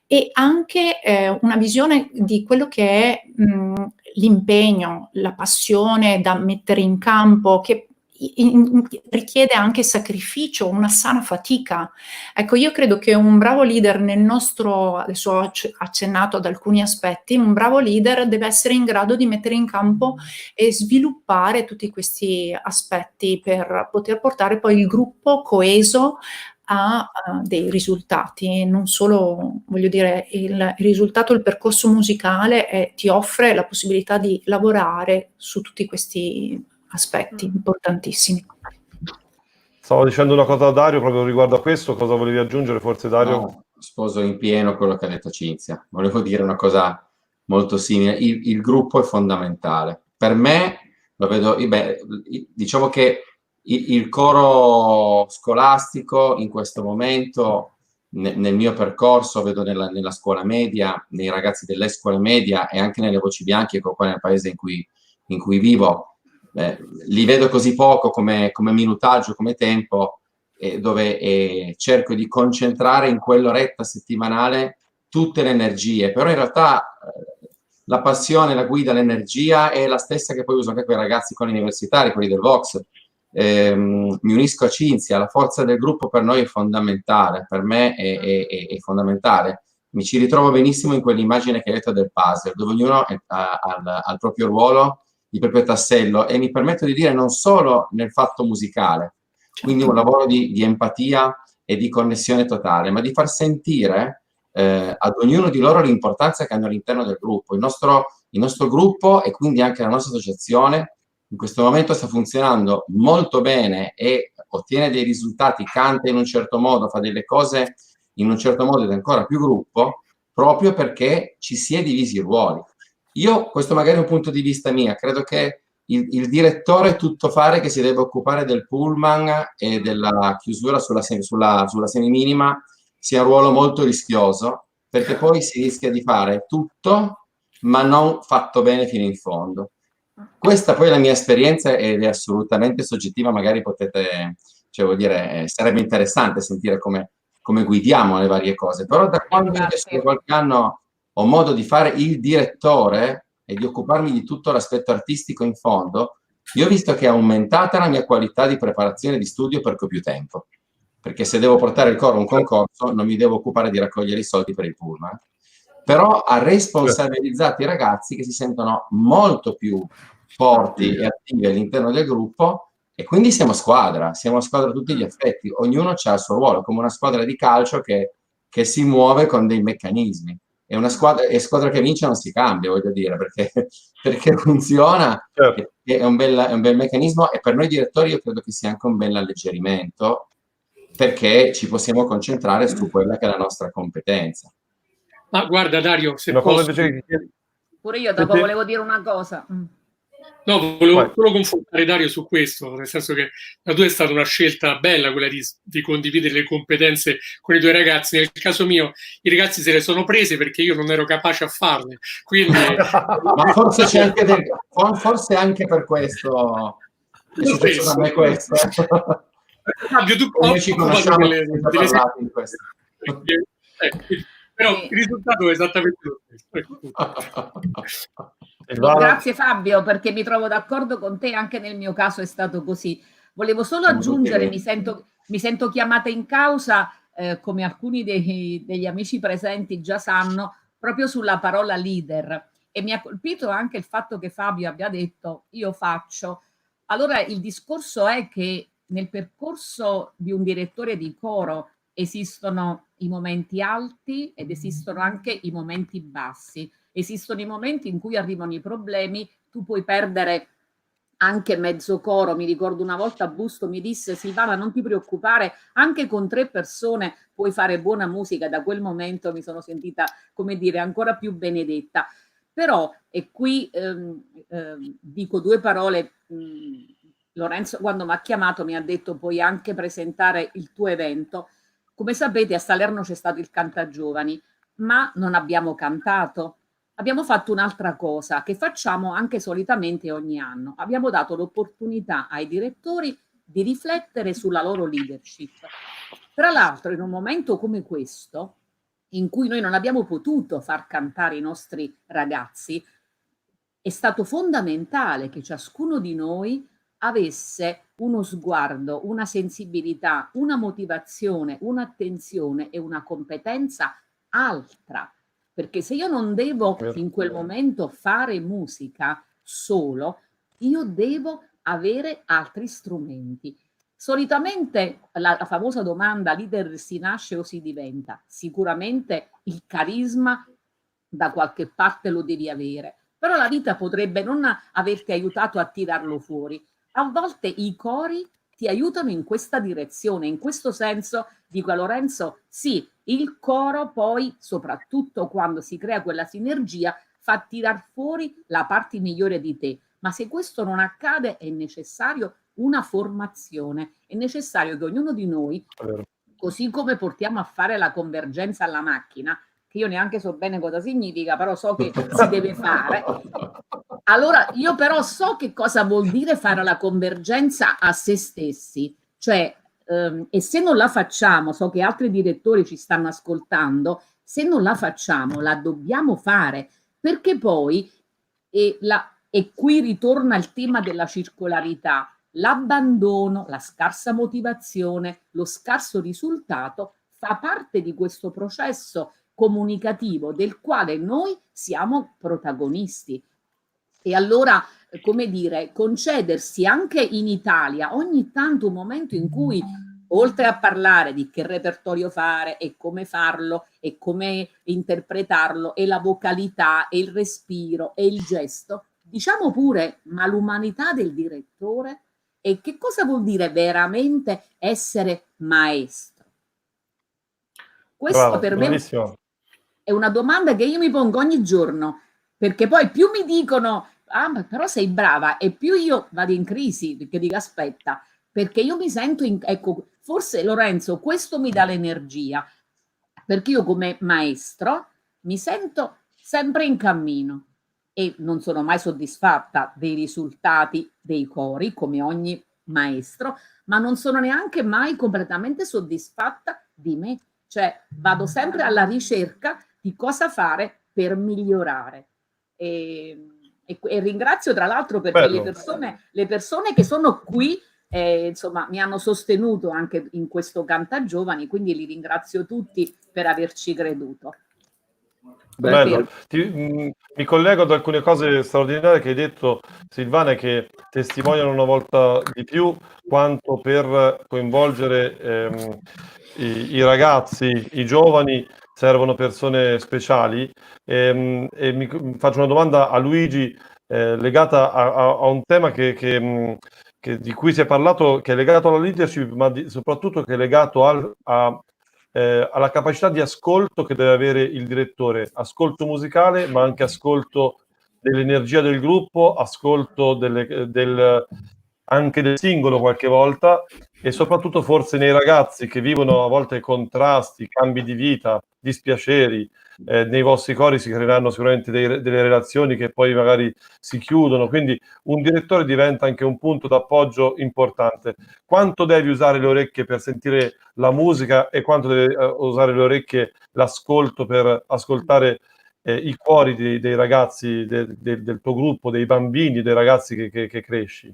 e anche una visione di quello che è l'impegno, la passione da mettere in campo, che richiede anche sacrificio, una sana fatica. Ecco, io credo che un bravo leader adesso ho accennato ad alcuni aspetti, un bravo leader deve essere in grado di mettere in campo e sviluppare tutti questi aspetti per poter portare poi il gruppo coeso a dei risultati, non solo, voglio dire, il risultato, il percorso musicale ti offre la possibilità di lavorare su tutti questi aspetti importantissimi. Stavo dicendo una cosa a Dario proprio riguardo a questo, cosa volevi aggiungere forse Dario? No, sposo in pieno quello che ha detto Cinzia, volevo dire una cosa molto simile, il gruppo è fondamentale, per me lo vedo, diciamo che il coro scolastico in questo momento nel mio percorso vedo nella scuola media, nei ragazzi delle scuole media e anche nelle Voci Bianche, qua nel paese in cui vivo, li vedo così poco come minutaggio, come tempo, dove cerco di concentrare in quell'oretta settimanale tutte le energie, però in realtà la passione, la guida, l'energia è la stessa che poi uso anche con i ragazzi con universitari, quelli del Vox. Mi unisco a Cinzia, la forza del gruppo per noi è fondamentale, per me è fondamentale. Mi ci ritrovo benissimo in quell'immagine che hai detto del puzzle, dove ognuno ha il proprio ruolo il proprio tassello, e mi permetto di dire non solo nel fatto musicale, quindi un lavoro di empatia e di connessione totale, ma di far sentire ad ognuno di loro l'importanza che hanno all'interno del gruppo. Il nostro gruppo, e quindi anche la nostra associazione, in questo momento sta funzionando molto bene e ottiene dei risultati, canta in un certo modo, fa delle cose in un certo modo ed è ancora più gruppo, proprio perché ci si è divisi i ruoli. Io, questo magari è un punto di vista mia, credo che il direttore tuttofare che si deve occupare del pullman e della chiusura sulla semiminima sia un ruolo molto rischioso, perché poi si rischia di fare tutto, ma non fatto bene fino in fondo. Questa poi è la mia esperienza ed è assolutamente soggettiva, magari potete, cioè vuol dire, sarebbe interessante sentire come guidiamo le varie cose, però da quando adesso da qualche anno ho modo di fare il direttore e di occuparmi di tutto l'aspetto artistico in fondo, io ho visto che è aumentata la mia qualità di preparazione di studio perché ho più tempo, perché se devo portare il coro a un concorso non mi devo occupare di raccogliere i soldi per il pullman, però ha responsabilizzato i ragazzi che si sentono molto più forti e attivi all'interno del gruppo, e quindi siamo squadra a tutti gli effetti, ognuno ha il suo ruolo, come una squadra di calcio che si muove con dei meccanismi. E una squadra che vince non si cambia, voglio dire, perché funziona, Certo. è un bel meccanismo, e per noi direttori io credo che sia anche un bel alleggerimento, perché ci possiamo concentrare su quella che è la nostra competenza. Ma guarda Dario, se Una cosa posso... invece che... Pure io dopo volevo dire una cosa. No, volevo solo confrontare Dario su questo, nel senso che la tua è stata una scelta bella, quella di condividere le competenze con i tuoi ragazzi. Nel caso mio, i ragazzi se le sono prese perché io non ero capace a farle. Quindi... Ma forse c'è anche forse anche per questo è successo a me questo. Fabio, tu noi ci conosciamo in questo. Però il risultato è esattamente lo stesso. Grazie Fabio, perché mi trovo d'accordo con te, anche nel mio caso è stato così. Volevo solo aggiungere, mi sento chiamata in causa, come alcuni degli amici presenti già sanno, proprio sulla parola leader, e mi ha colpito anche il fatto che Fabio abbia detto io faccio. Allora il discorso è che nel percorso di un direttore di coro esistono i momenti alti ed esistono anche i momenti bassi. Esistono i momenti in cui arrivano i problemi, tu puoi perdere anche mezzo coro. Mi ricordo una volta Busto mi disse: Silvana, non ti preoccupare, anche con 3 persone puoi fare buona musica. Da quel momento mi sono sentita, come dire, ancora più benedetta. Però, e qui dico 2 parole, Lorenzo quando mi ha chiamato mi ha detto puoi anche presentare il tuo evento. Come sapete a Salerno c'è stato il Cantagiovani, ma non abbiamo cantato. Abbiamo fatto un'altra cosa che facciamo anche solitamente ogni anno. Abbiamo dato l'opportunità ai direttori di riflettere sulla loro leadership. Tra l'altro, in un momento come questo, in cui noi non abbiamo potuto far cantare i nostri ragazzi, è stato fondamentale che ciascuno di noi avesse uno sguardo, una sensibilità, una motivazione, un'attenzione e una competenza altra. Perché se io non devo in quel momento fare musica solo, io devo avere altri strumenti. Solitamente la famosa domanda leader si nasce o si diventa? Sicuramente il carisma da qualche parte lo devi avere, però la vita potrebbe non averti aiutato a tirarlo fuori. A volte i cori ti aiutano in questa direzione, in questo senso dico a Lorenzo, sì, il coro poi, soprattutto quando si crea quella sinergia, fa tirar fuori la parte migliore di te, ma se questo non accade è necessario una formazione, è necessario che ognuno di noi, così come portiamo a fare la convergenza alla macchina, che io neanche so bene cosa significa, però so che si deve fare. Allora, io però so che cosa vuol dire fare la convergenza a se stessi, cioè, e se non la facciamo, so che altri direttori ci stanno ascoltando, se non la facciamo, la dobbiamo fare, perché poi, e qui ritorna il tema della circolarità, l'abbandono, la scarsa motivazione, lo scarso risultato fa parte di questo processo comunicativo del quale noi siamo protagonisti. E allora come dire, concedersi anche in Italia ogni tanto un momento in cui, oltre a parlare di che repertorio fare e come farlo e come interpretarlo e la vocalità e il respiro e il gesto, diciamo pure, ma l'umanità del direttore e che cosa vuol dire veramente essere maestro? Questo Bravo, per me bravissimo. è una domanda che io mi pongo ogni giorno, perché poi più mi dicono, ah, ma però sei brava, e più io vado in crisi, perché dico, aspetta, perché io mi sento, ecco, forse Lorenzo, questo mi dà l'energia, perché io come maestro mi sento sempre in cammino e non sono mai soddisfatta dei risultati dei cori, come ogni maestro, ma non sono neanche mai completamente soddisfatta di me, cioè vado sempre alla ricerca di cosa fare per migliorare. E ringrazio tra l'altro perché le persone che sono qui insomma mi hanno sostenuto anche in questo Cantagiovani, quindi li ringrazio tutti per averci creduto. Bello. Mi collego ad alcune cose straordinarie che hai detto, Silvana, che testimoniano una volta di più quanto per coinvolgere i ragazzi, i giovani, servono persone speciali. E mi faccio una domanda a Luigi legata a un tema di cui si è parlato, che è legato alla leadership, ma soprattutto che è legato alla capacità di ascolto che deve avere il direttore, ascolto musicale, ma anche ascolto dell'energia del gruppo, ascolto anche del singolo qualche volta, e soprattutto forse nei ragazzi che vivono a volte contrasti, cambi di vita, dispiaceri. Nei vostri cori si creeranno sicuramente delle relazioni che poi magari si chiudono, quindi un direttore diventa anche un punto d'appoggio importante. Quanto devi usare le orecchie per sentire la musica e quanto devi usare le orecchie, l'ascolto per ascoltare i cuori dei ragazzi del tuo gruppo, dei bambini, dei ragazzi che cresci?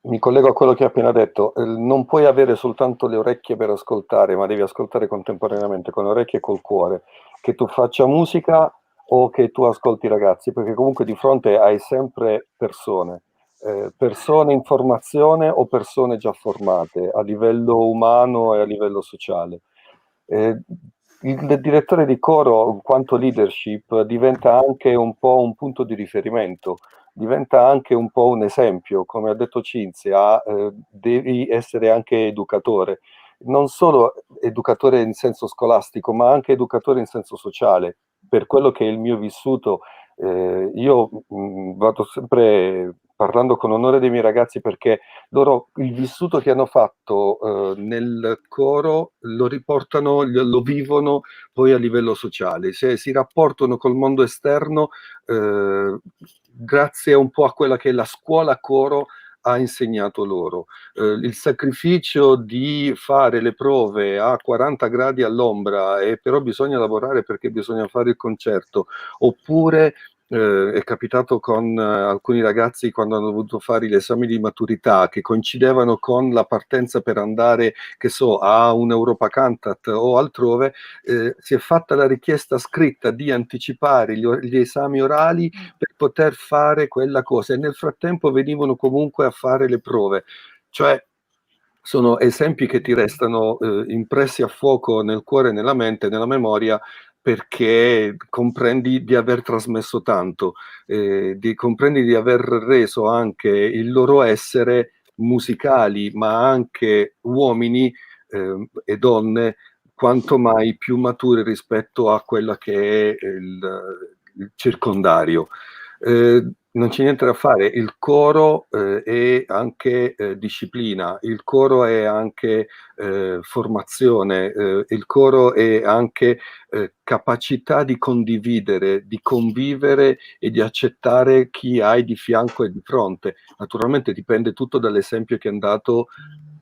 Mi collego a quello che hai appena detto. Non puoi avere soltanto le orecchie per ascoltare, ma devi ascoltare contemporaneamente con le orecchie e col cuore. Che tu faccia musica o che tu ascolti i ragazzi, perché comunque di fronte hai sempre persone in formazione o persone già formate a livello umano e a livello sociale. Il direttore di coro, in quanto leadership, diventa anche un po' un punto di riferimento, diventa anche un po' un esempio, come ha detto Cinzia, devi essere anche educatore, non solo educatore in senso scolastico, ma anche educatore in senso sociale. Per quello che è il mio vissuto, io vado sempre parlando con onore dei miei ragazzi, perché loro il vissuto che hanno fatto nel coro lo riportano, lo vivono poi a livello sociale, si rapportano col mondo esterno grazie un po' a quella che la scuola coro ha insegnato loro. Il sacrificio di fare le prove a 40 gradi all'ombra e però bisogna lavorare perché bisogna fare il concerto, oppure è capitato con alcuni ragazzi quando hanno dovuto fare gli esami di maturità che coincidevano con la partenza per andare, che so, a un Europa Cantat o altrove, si è fatta la richiesta scritta di anticipare gli esami orali per poter fare quella cosa, e nel frattempo venivano comunque a fare le prove. Cioè, sono esempi che ti restano impressi a fuoco nel cuore, nella mente, nella memoria, perché comprendi di aver trasmesso tanto, comprendi di aver reso anche il loro essere musicali, ma anche uomini e donne quanto mai più maturi rispetto a quella che è il circondario. Non c'è niente da fare, il coro è anche disciplina, il coro è anche formazione, il coro è anche capacità di condividere, di convivere e di accettare chi hai di fianco e di fronte. Naturalmente dipende tutto dall'esempio che è dato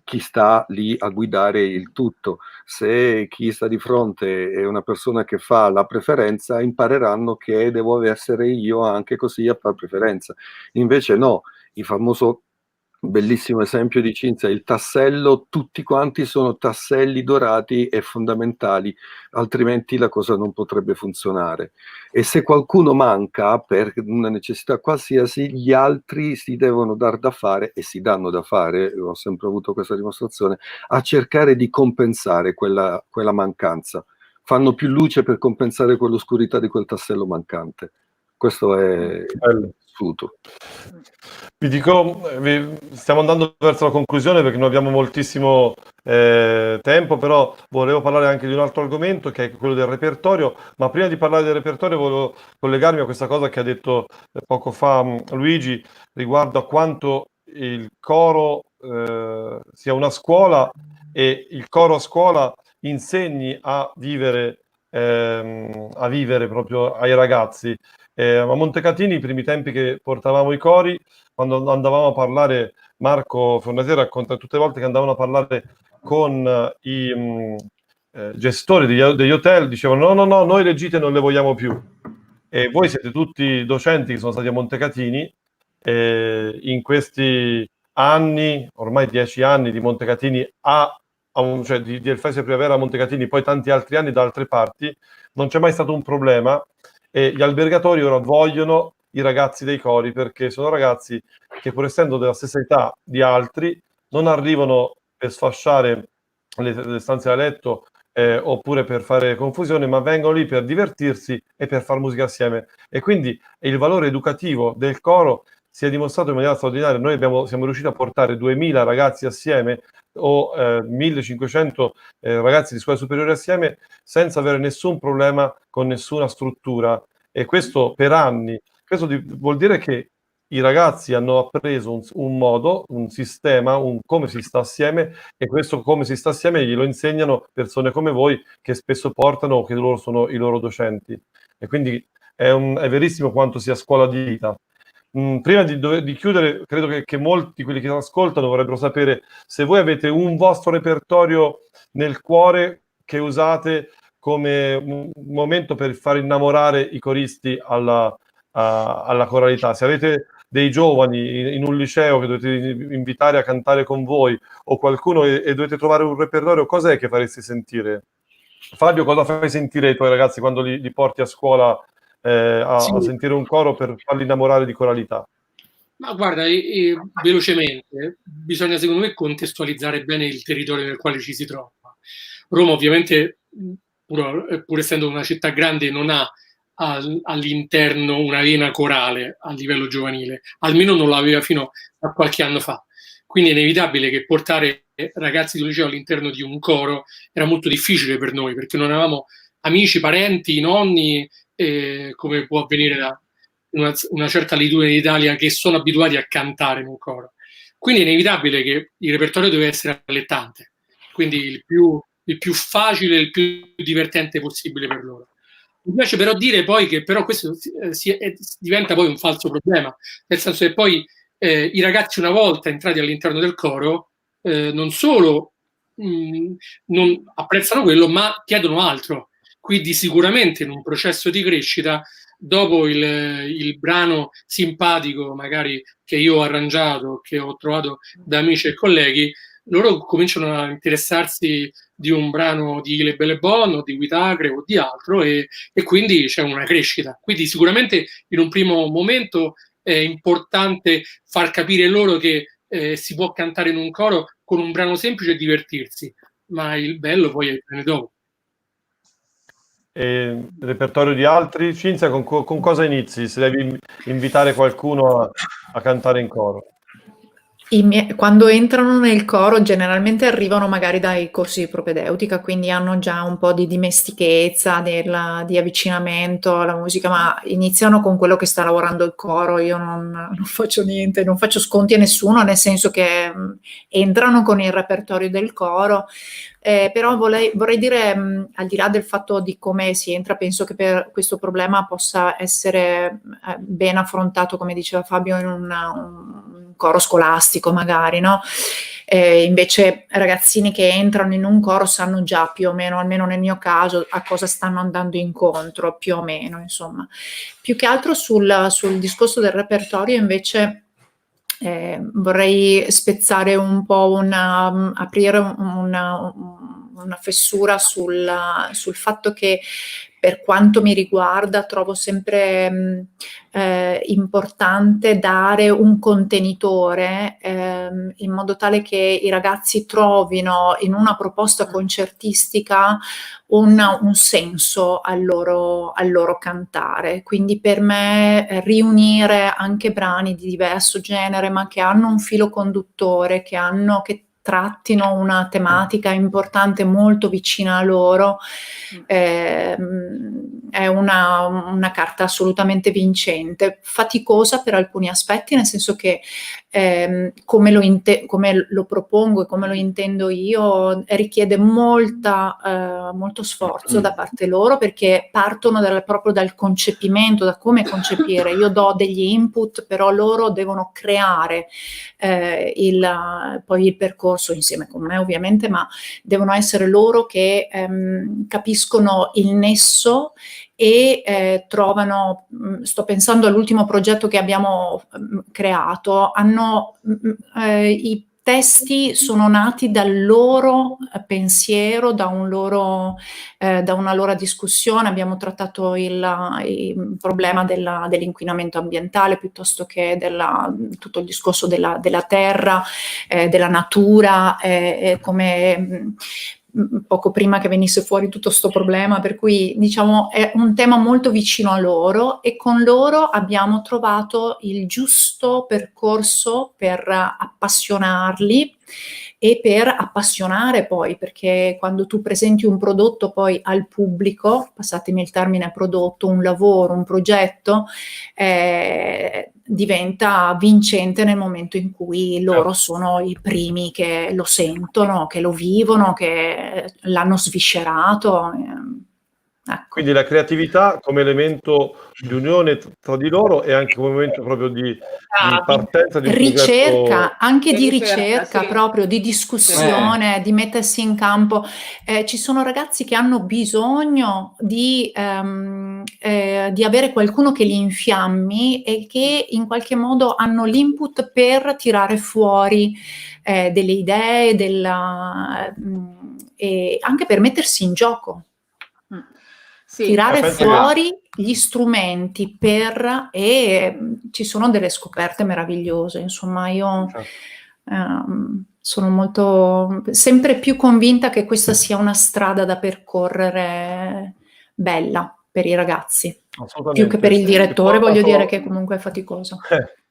chi sta lì a guidare il tutto. Se chi sta di fronte è una persona che fa la preferenza, impareranno che devo essere io anche così a fare preferenza. Invece no, il famoso Bellissimo esempio di Cinzia, il tassello, tutti quanti sono tasselli dorati e fondamentali, altrimenti la cosa non potrebbe funzionare. E se qualcuno manca per una necessità qualsiasi, gli altri si devono dar da fare, e si danno da fare, ho sempre avuto questa dimostrazione, a cercare di compensare quella mancanza. Fanno più luce per compensare quell'oscurità di quel tassello mancante. Questo è il vissuto. Vi dico, stiamo andando verso la conclusione perché non abbiamo moltissimo tempo, però volevo parlare anche di un altro argomento che è quello del repertorio, ma prima di parlare del repertorio volevo collegarmi a questa cosa che ha detto poco fa Luigi riguardo a quanto il coro sia una scuola e il coro a scuola insegni a vivere proprio ai ragazzi. A Montecatini, i primi tempi che portavamo i cori, quando andavamo a parlare, Marco Fornasera racconta tutte le volte che andavano a parlare con i gestori degli hotel, dicevano no, noi le gite non le vogliamo più. E voi siete tutti docenti che sono stati a Montecatini, in questi anni, ormai 10 anni di Montecatini cioè di Elfesio Primavera a Montecatini, poi tanti altri anni da altre parti, non c'è mai stato un problema e gli albergatori ora vogliono i ragazzi dei cori perché sono ragazzi che pur essendo della stessa età di altri non arrivano per sfasciare le stanze da letto oppure per fare confusione, ma vengono lì per divertirsi e per fare musica assieme. E quindi il valore educativo del coro si è dimostrato in maniera straordinaria. Noi siamo riusciti a portare 2000 ragazzi assieme o 1500 ragazzi di scuola superiore assieme senza avere nessun problema con nessuna struttura. E questo per anni. Questo vuol dire che i ragazzi hanno appreso un modo, un sistema, un come si sta assieme, e questo come si sta assieme glielo insegnano persone come voi che spesso portano, che loro sono i loro docenti. E quindi è verissimo quanto sia scuola di vita. Prima di chiudere, credo che molti, quelli che ascoltano, vorrebbero sapere se voi avete un vostro repertorio nel cuore che usate come un momento per far innamorare i coristi alla coralità. Se avete dei giovani in un liceo che dovete invitare a cantare con voi o qualcuno e dovete trovare un repertorio, cos'è che faresti sentire? Fabio, cosa fai sentire ai tuoi ragazzi quando li porti a scuola a sentire un coro per farli innamorare di coralità? Ma guarda, velocemente, bisogna secondo me contestualizzare bene il territorio nel quale ci si trova. Roma ovviamente, pur essendo una città grande, non ha all'interno una vena corale a livello giovanile, almeno non l'aveva fino a qualche anno fa. Quindi è inevitabile che portare ragazzi di un liceo all'interno di un coro era molto difficile per noi, perché non avevamo amici, parenti, nonni, come può avvenire da una certa latitudine d'Italia, che sono abituati a cantare in un coro. Quindi è inevitabile che il repertorio deve essere allettante, quindi il più facile, il più divertente possibile per loro. Mi piace però dire poi che però questo diventa poi un falso problema, nel senso che poi i ragazzi, una volta entrati all'interno del coro, non solo non apprezzano quello, ma chiedono altro. Quindi sicuramente in un processo di crescita, dopo il brano simpatico magari che io ho arrangiato, che ho trovato da amici e colleghi, loro cominciano a interessarsi di un brano di Le Belle Bonne o di Guitacre o di altro, e quindi c'è una crescita. Quindi sicuramente in un primo momento è importante far capire loro che si può cantare in un coro con un brano semplice e divertirsi, ma il bello poi è viene dopo. E repertorio di altri? Cinzia, con cosa inizi? Se devi invitare qualcuno a cantare in coro. Quando entrano nel coro generalmente arrivano magari dai corsi di propedeutica, quindi hanno già un po' di dimestichezza, di avvicinamento alla musica, ma iniziano con quello che sta lavorando il coro. Io non faccio niente, non faccio sconti a nessuno, nel senso che entrano con il repertorio del coro. Però vorrei dire, al di là del fatto di come si entra, penso che per questo problema possa essere ben affrontato, come diceva Fabio, in un coro scolastico magari, no? Invece ragazzini che entrano in un coro sanno già più o meno, almeno nel mio caso, a cosa stanno andando incontro, più o meno, insomma. Più che altro sul discorso del repertorio, invece, vorrei spezzare un po' aprire una fessura sul fatto che, per quanto mi riguarda, trovo sempre importante dare un contenitore in modo tale che i ragazzi trovino in una proposta concertistica un senso al loro cantare. Quindi per me riunire anche brani di diverso genere, ma che hanno un filo conduttore, che trattino una tematica importante molto vicina a loro, è una carta assolutamente vincente, faticosa per alcuni aspetti, nel senso che come lo propongo e come lo intendo io, richiede molto sforzo da parte loro, perché partono proprio dal concepimento, da come concepire. Io do degli input, però loro devono creare poi il percorso insieme con me, ovviamente, ma devono essere loro che capiscono il nesso e trovano, sto pensando all'ultimo progetto che abbiamo creato, i testi sono nati dal loro pensiero, da una loro discussione. Abbiamo trattato il problema dell'inquinamento ambientale, piuttosto che tutto il discorso della terra, della natura, come poco prima che venisse fuori tutto questo problema, per cui diciamo è un tema molto vicino a loro, e con loro abbiamo trovato il giusto percorso per appassionarli e per appassionare poi, perché quando tu presenti un prodotto poi al pubblico, passatemi il termine prodotto, un lavoro, un progetto, diventa vincente nel momento in cui loro sono i primi che lo sentono, che lo vivono, che l'hanno sviscerato. Ecco. Quindi la creatività come elemento di unione tra di loro e anche come momento proprio di partenza di un ricerca, anche di ricerca, ricerca, sì, proprio di discussione, di mettersi in campo. Ci sono ragazzi che hanno bisogno di avere qualcuno che li infiammi e che in qualche modo hanno l'input per tirare fuori delle idee, e anche per mettersi in gioco. Sì, tirare fuori gli strumenti e ci sono delle scoperte meravigliose. Insomma, io sono sempre più convinta che questa sia una strada da percorrere bella per i ragazzi, più che per il direttore, voglio dire, che comunque è faticoso.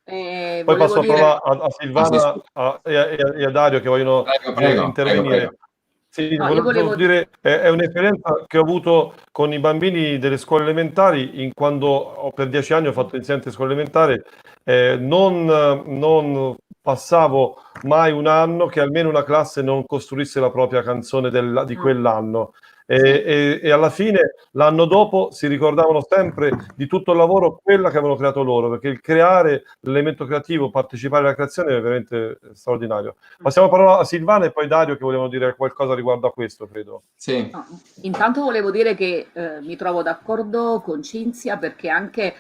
Poi passo la parola a Silvana e a Dario che vogliono intervenire. Prego. Sì, volevo dire, è un'esperienza che ho avuto con i bambini delle scuole elementari, quando per 10 anni ho fatto insegnante scuola elementare, non passavo mai un anno che almeno una classe non costruisse la propria canzone di quell'anno. E alla fine, l'anno dopo, si ricordavano sempre di tutto il lavoro, quella che avevano creato loro, perché il creare, l'elemento creativo, partecipare alla creazione è veramente straordinario. Passiamo la parola a Silvana e poi Dario che volevano dire qualcosa riguardo a questo, credo. Sì. No, intanto volevo dire che mi trovo d'accordo con Cinzia, perché anche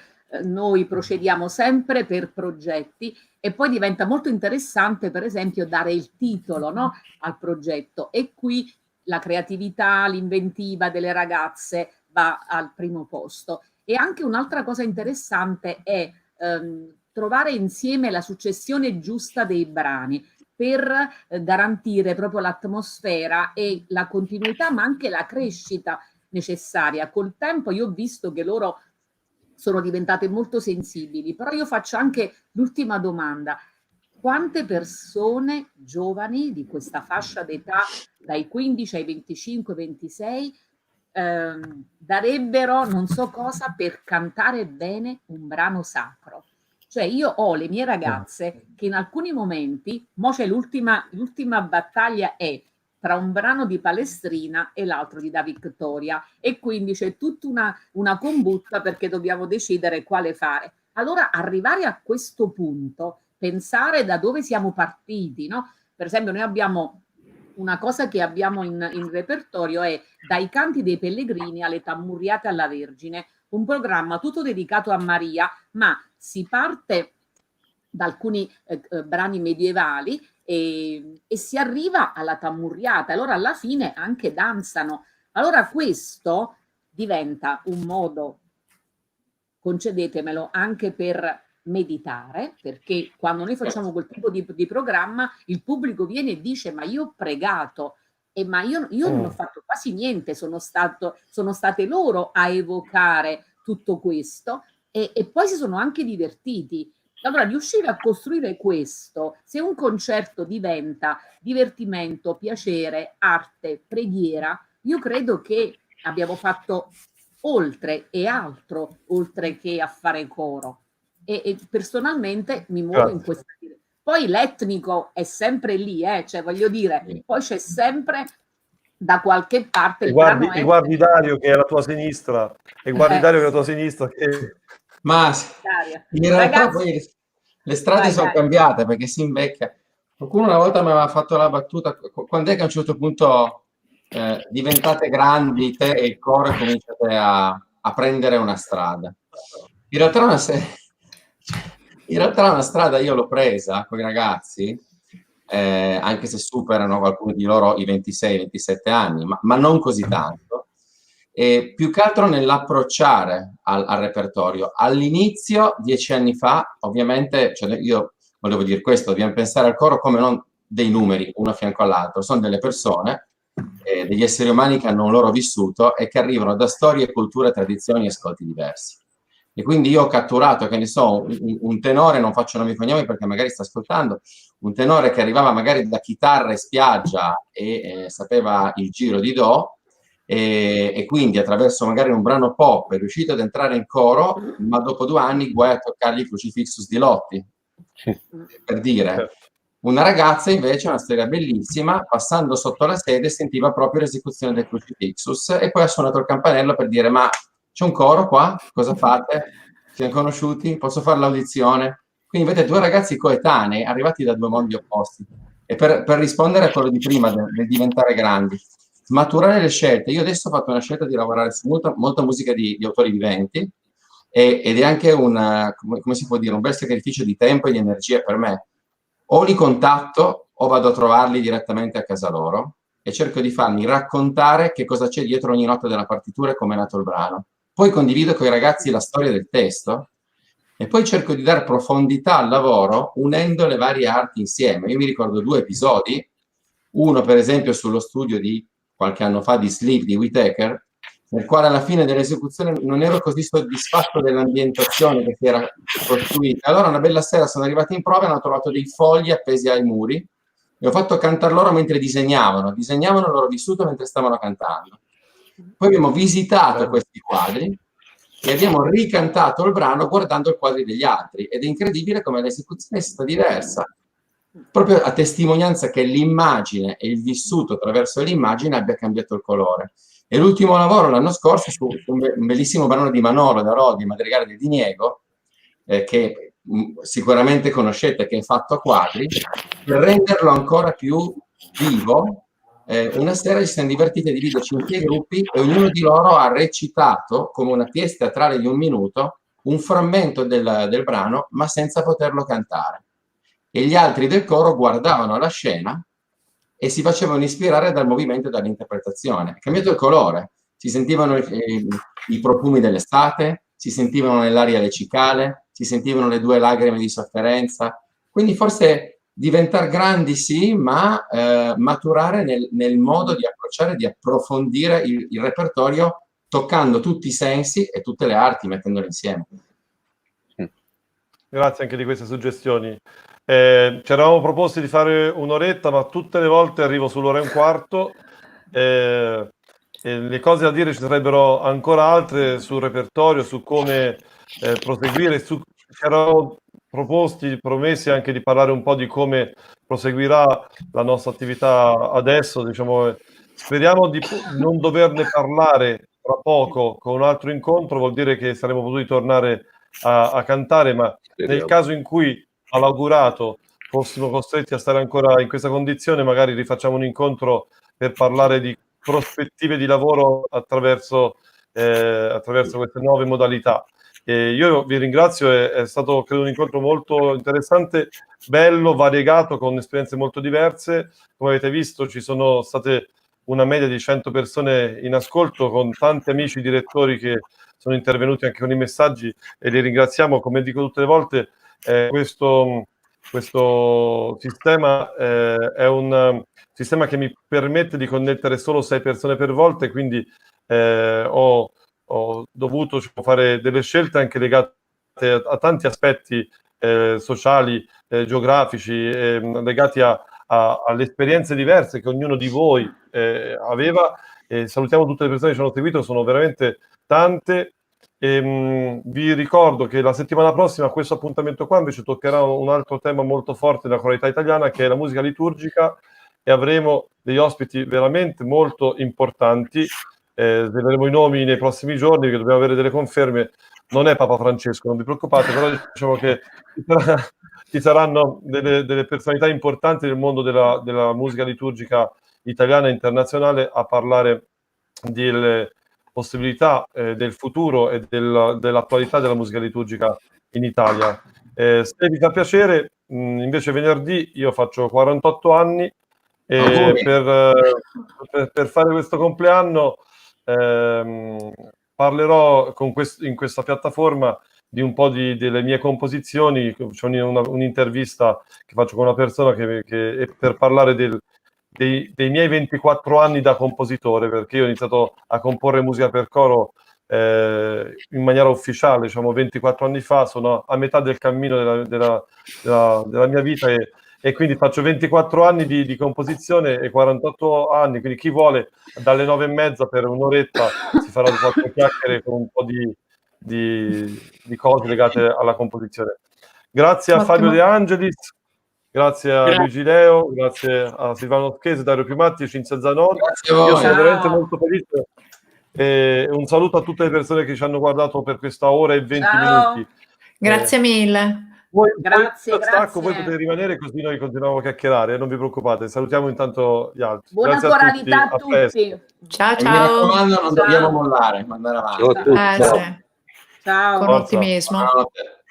noi procediamo sempre per progetti e poi diventa molto interessante, per esempio, dare il titolo, no, al progetto, e qui la creatività, l'inventiva delle ragazze va al primo posto. E anche un'altra cosa interessante è trovare insieme la successione giusta dei brani per garantire proprio l'atmosfera e la continuità, ma anche la crescita necessaria. Col tempo io ho visto che loro sono diventate molto sensibili, però io faccio anche l'ultima domanda: quante persone giovani di questa fascia d'età, dai 15 ai 25-26, darebbero non so cosa per cantare bene un brano sacro? Cioè io ho le mie ragazze che in alcuni momenti, mo c'è l'ultima battaglia è tra un brano di Palestrina e l'altro di Da Victoria, e quindi c'è tutta una combutta perché dobbiamo decidere quale fare. Allora arrivare a questo punto, pensare da dove siamo partiti, no? Per esempio noi abbiamo una cosa che abbiamo in repertorio è Dai canti dei pellegrini alle tammurriate alla Vergine, un programma tutto dedicato a Maria, ma si parte da alcuni brani medievali, e si arriva alla tammurriata. Allora alla fine anche danzano. Allora questo diventa un modo, concedetemelo, anche per meditare, perché quando noi facciamo quel tipo di programma, il pubblico viene e dice: ma io ho pregato, ma io non ho fatto quasi niente, sono state loro a evocare tutto questo, e poi si sono anche divertiti. Allora, riuscire a costruire questo, se un concerto diventa divertimento, piacere, arte, preghiera, io credo che abbiamo fatto oltre e altro, oltre che a fare coro. E personalmente mi muovo in questa direzione. Poi l'etnico è sempre lì, cioè voglio dire, poi c'è sempre da qualche parte il brano. E guardi Dario che è alla tua sinistra, che Ma in realtà poi le strade sono vai. cambiate, perché si imbecca. Qualcuno una volta mi aveva fatto la battuta: quando è che a un certo punto diventate grandi te e il coro e cominciate a prendere una strada? In realtà una strada io l'ho presa con i ragazzi, anche se superano alcuni di loro i 26-27 anni, ma non così tanto. E più che altro nell'approcciare al repertorio. All'inizio, 10 anni fa, ovviamente, cioè io volevo dire questo: dobbiamo pensare al coro come non dei numeri uno a fianco all'altro, sono delle persone, degli esseri umani che hanno un loro vissuto e che arrivano da storie, culture, tradizioni e ascolti diversi. E quindi io ho catturato, che ne so, un tenore, non faccio nomi e cognomi perché magari sta ascoltando, un tenore che arrivava magari da chitarra e spiaggia e sapeva il giro di do, e quindi attraverso magari un brano pop è riuscito ad entrare in coro, ma dopo 2 anni guai a toccargli il Crucifixus di Lotti, per dire. Una ragazza invece, una storia bellissima, passando sotto la sede sentiva proprio l'esecuzione del Crucifixus e poi ha suonato il campanello per dire: ma c'è un coro qua? Cosa fate? Siamo conosciuti? Posso fare l'audizione? Quindi vedete 2 ragazzi coetanei arrivati da 2 mondi opposti. E per rispondere a quello di prima del diventare grandi, maturare le scelte. Io adesso ho fatto una scelta di lavorare su molta musica di autori viventi, ed è anche come si può dire, un bel sacrificio di tempo e di energia per me. O li contatto o vado a trovarli direttamente a casa loro e cerco di farmi raccontare che cosa c'è dietro ogni nota della partitura e come è nato il brano. Poi condivido con i ragazzi la storia del testo e poi cerco di dare profondità al lavoro unendo le varie arti insieme. Io mi ricordo 2 episodi, uno per esempio sullo studio di qualche anno fa di Sleep di Whittaker, nel quale alla fine dell'esecuzione non ero così soddisfatto dell'ambientazione che si era costruita. Allora una bella sera sono arrivati in prova e hanno trovato dei fogli appesi ai muri e ho fatto cantare loro mentre disegnavano il loro vissuto mentre stavano cantando. Poi abbiamo visitato questi quadri e abbiamo ricantato il brano guardando i quadri degli altri, ed è incredibile come l'esecuzione sia stata diversa, proprio a testimonianza che l'immagine e il vissuto attraverso l'immagine abbia cambiato il colore. E l'ultimo lavoro l'anno scorso su un bellissimo brano di Manolo da Rodi, Madrigale del Diniego, che sicuramente conoscete, che è fatto a quadri, per renderlo ancora più vivo. Una sera ci siamo divertiti a dividerci in 6 gruppi e ognuno di loro ha recitato, come una pièce teatrale di 1 minuto, un frammento del brano, ma senza poterlo cantare. E gli altri del coro guardavano la scena e si facevano ispirare dal movimento e dall'interpretazione. È cambiato il colore, si sentivano i profumi dell'estate, si sentivano nell'aria le cicale, si sentivano le 2 lacrime di sofferenza. Quindi forse diventare grandi sì, ma maturare nel modo di approcciare, di approfondire il repertorio, toccando tutti i sensi e tutte le arti, mettendole insieme. Grazie anche di queste suggestioni. Ci eravamo proposti di fare 1 oretta, ma tutte le volte arrivo sull'1 ora e un quarto. E le cose da dire ci sarebbero ancora altre sul repertorio, su come proseguire. Ci eravamo promessi anche di parlare un po' di come proseguirà la nostra attività adesso. Diciamo, speriamo di non doverne parlare tra poco con un altro incontro, vuol dire che saremo potuti tornare a cantare, ma nel caso in cui all'augurato fossimo costretti a stare ancora in questa condizione, magari rifacciamo un incontro per parlare di prospettive di lavoro attraverso queste nuove modalità. Io vi ringrazio, è stato credo un incontro molto interessante, bello, variegato, con esperienze molto diverse. Come avete visto ci sono state una media di 100 persone in ascolto, con tanti amici direttori che sono intervenuti anche con i messaggi, e li ringraziamo. Come dico tutte le volte, questo sistema è un sistema che mi permette di connettere solo 6 persone per volta, e quindi ho dovuto fare delle scelte anche legate a tanti aspetti sociali, geografici, legati alle esperienze diverse che ognuno di voi aveva. Salutiamo tutte le persone che ci hanno seguito, sono veramente tante. Vi ricordo che la settimana prossima questo appuntamento qua invece toccherà un altro tema molto forte della coralità italiana, che è la musica liturgica, e avremo degli ospiti veramente molto importanti. Sveleremo i nomi nei prossimi giorni, perché dobbiamo avere delle conferme. Non è Papa Francesco, non vi preoccupate, però diciamo che ci saranno delle personalità importanti del mondo della musica liturgica italiana e internazionale a parlare delle possibilità del futuro e dell'attualità della musica liturgica in Italia. Se vi fa piacere, invece venerdì io faccio 48 anni, e per fare questo compleanno parlerò in questa piattaforma di un po' delle mie composizioni. C'è un'intervista che faccio con una persona che è per parlare dei miei 24 anni da compositore, perché io ho iniziato a comporre musica per coro in maniera ufficiale, diciamo 24 anni fa. Sono a metà del cammino della mia vita, e quindi faccio 24 anni di composizione e 48 anni, quindi chi vuole dalle 9:30 per un'oretta si farà quattro chiacchiere con un po' di cose legate alla composizione. Grazie a Fabio De Angelis, grazie a Luigi Leo, grazie a Silvano Schese, Dario Piumatti e Cinzia Zanon. Io sono veramente molto felice, e un saluto a tutte le persone che ci hanno guardato per questa ora e 20 minuti. Grazie mille. Grazie. Voi potete rimanere, così noi continuiamo a chiacchierare, non vi preoccupate. Salutiamo intanto gli altri. Buona coralità a tutti. Ciao. Mi raccomando, non dobbiamo mollare, ma andare avanti. Ciao a tutti. Con ottimismo. Buonanotte.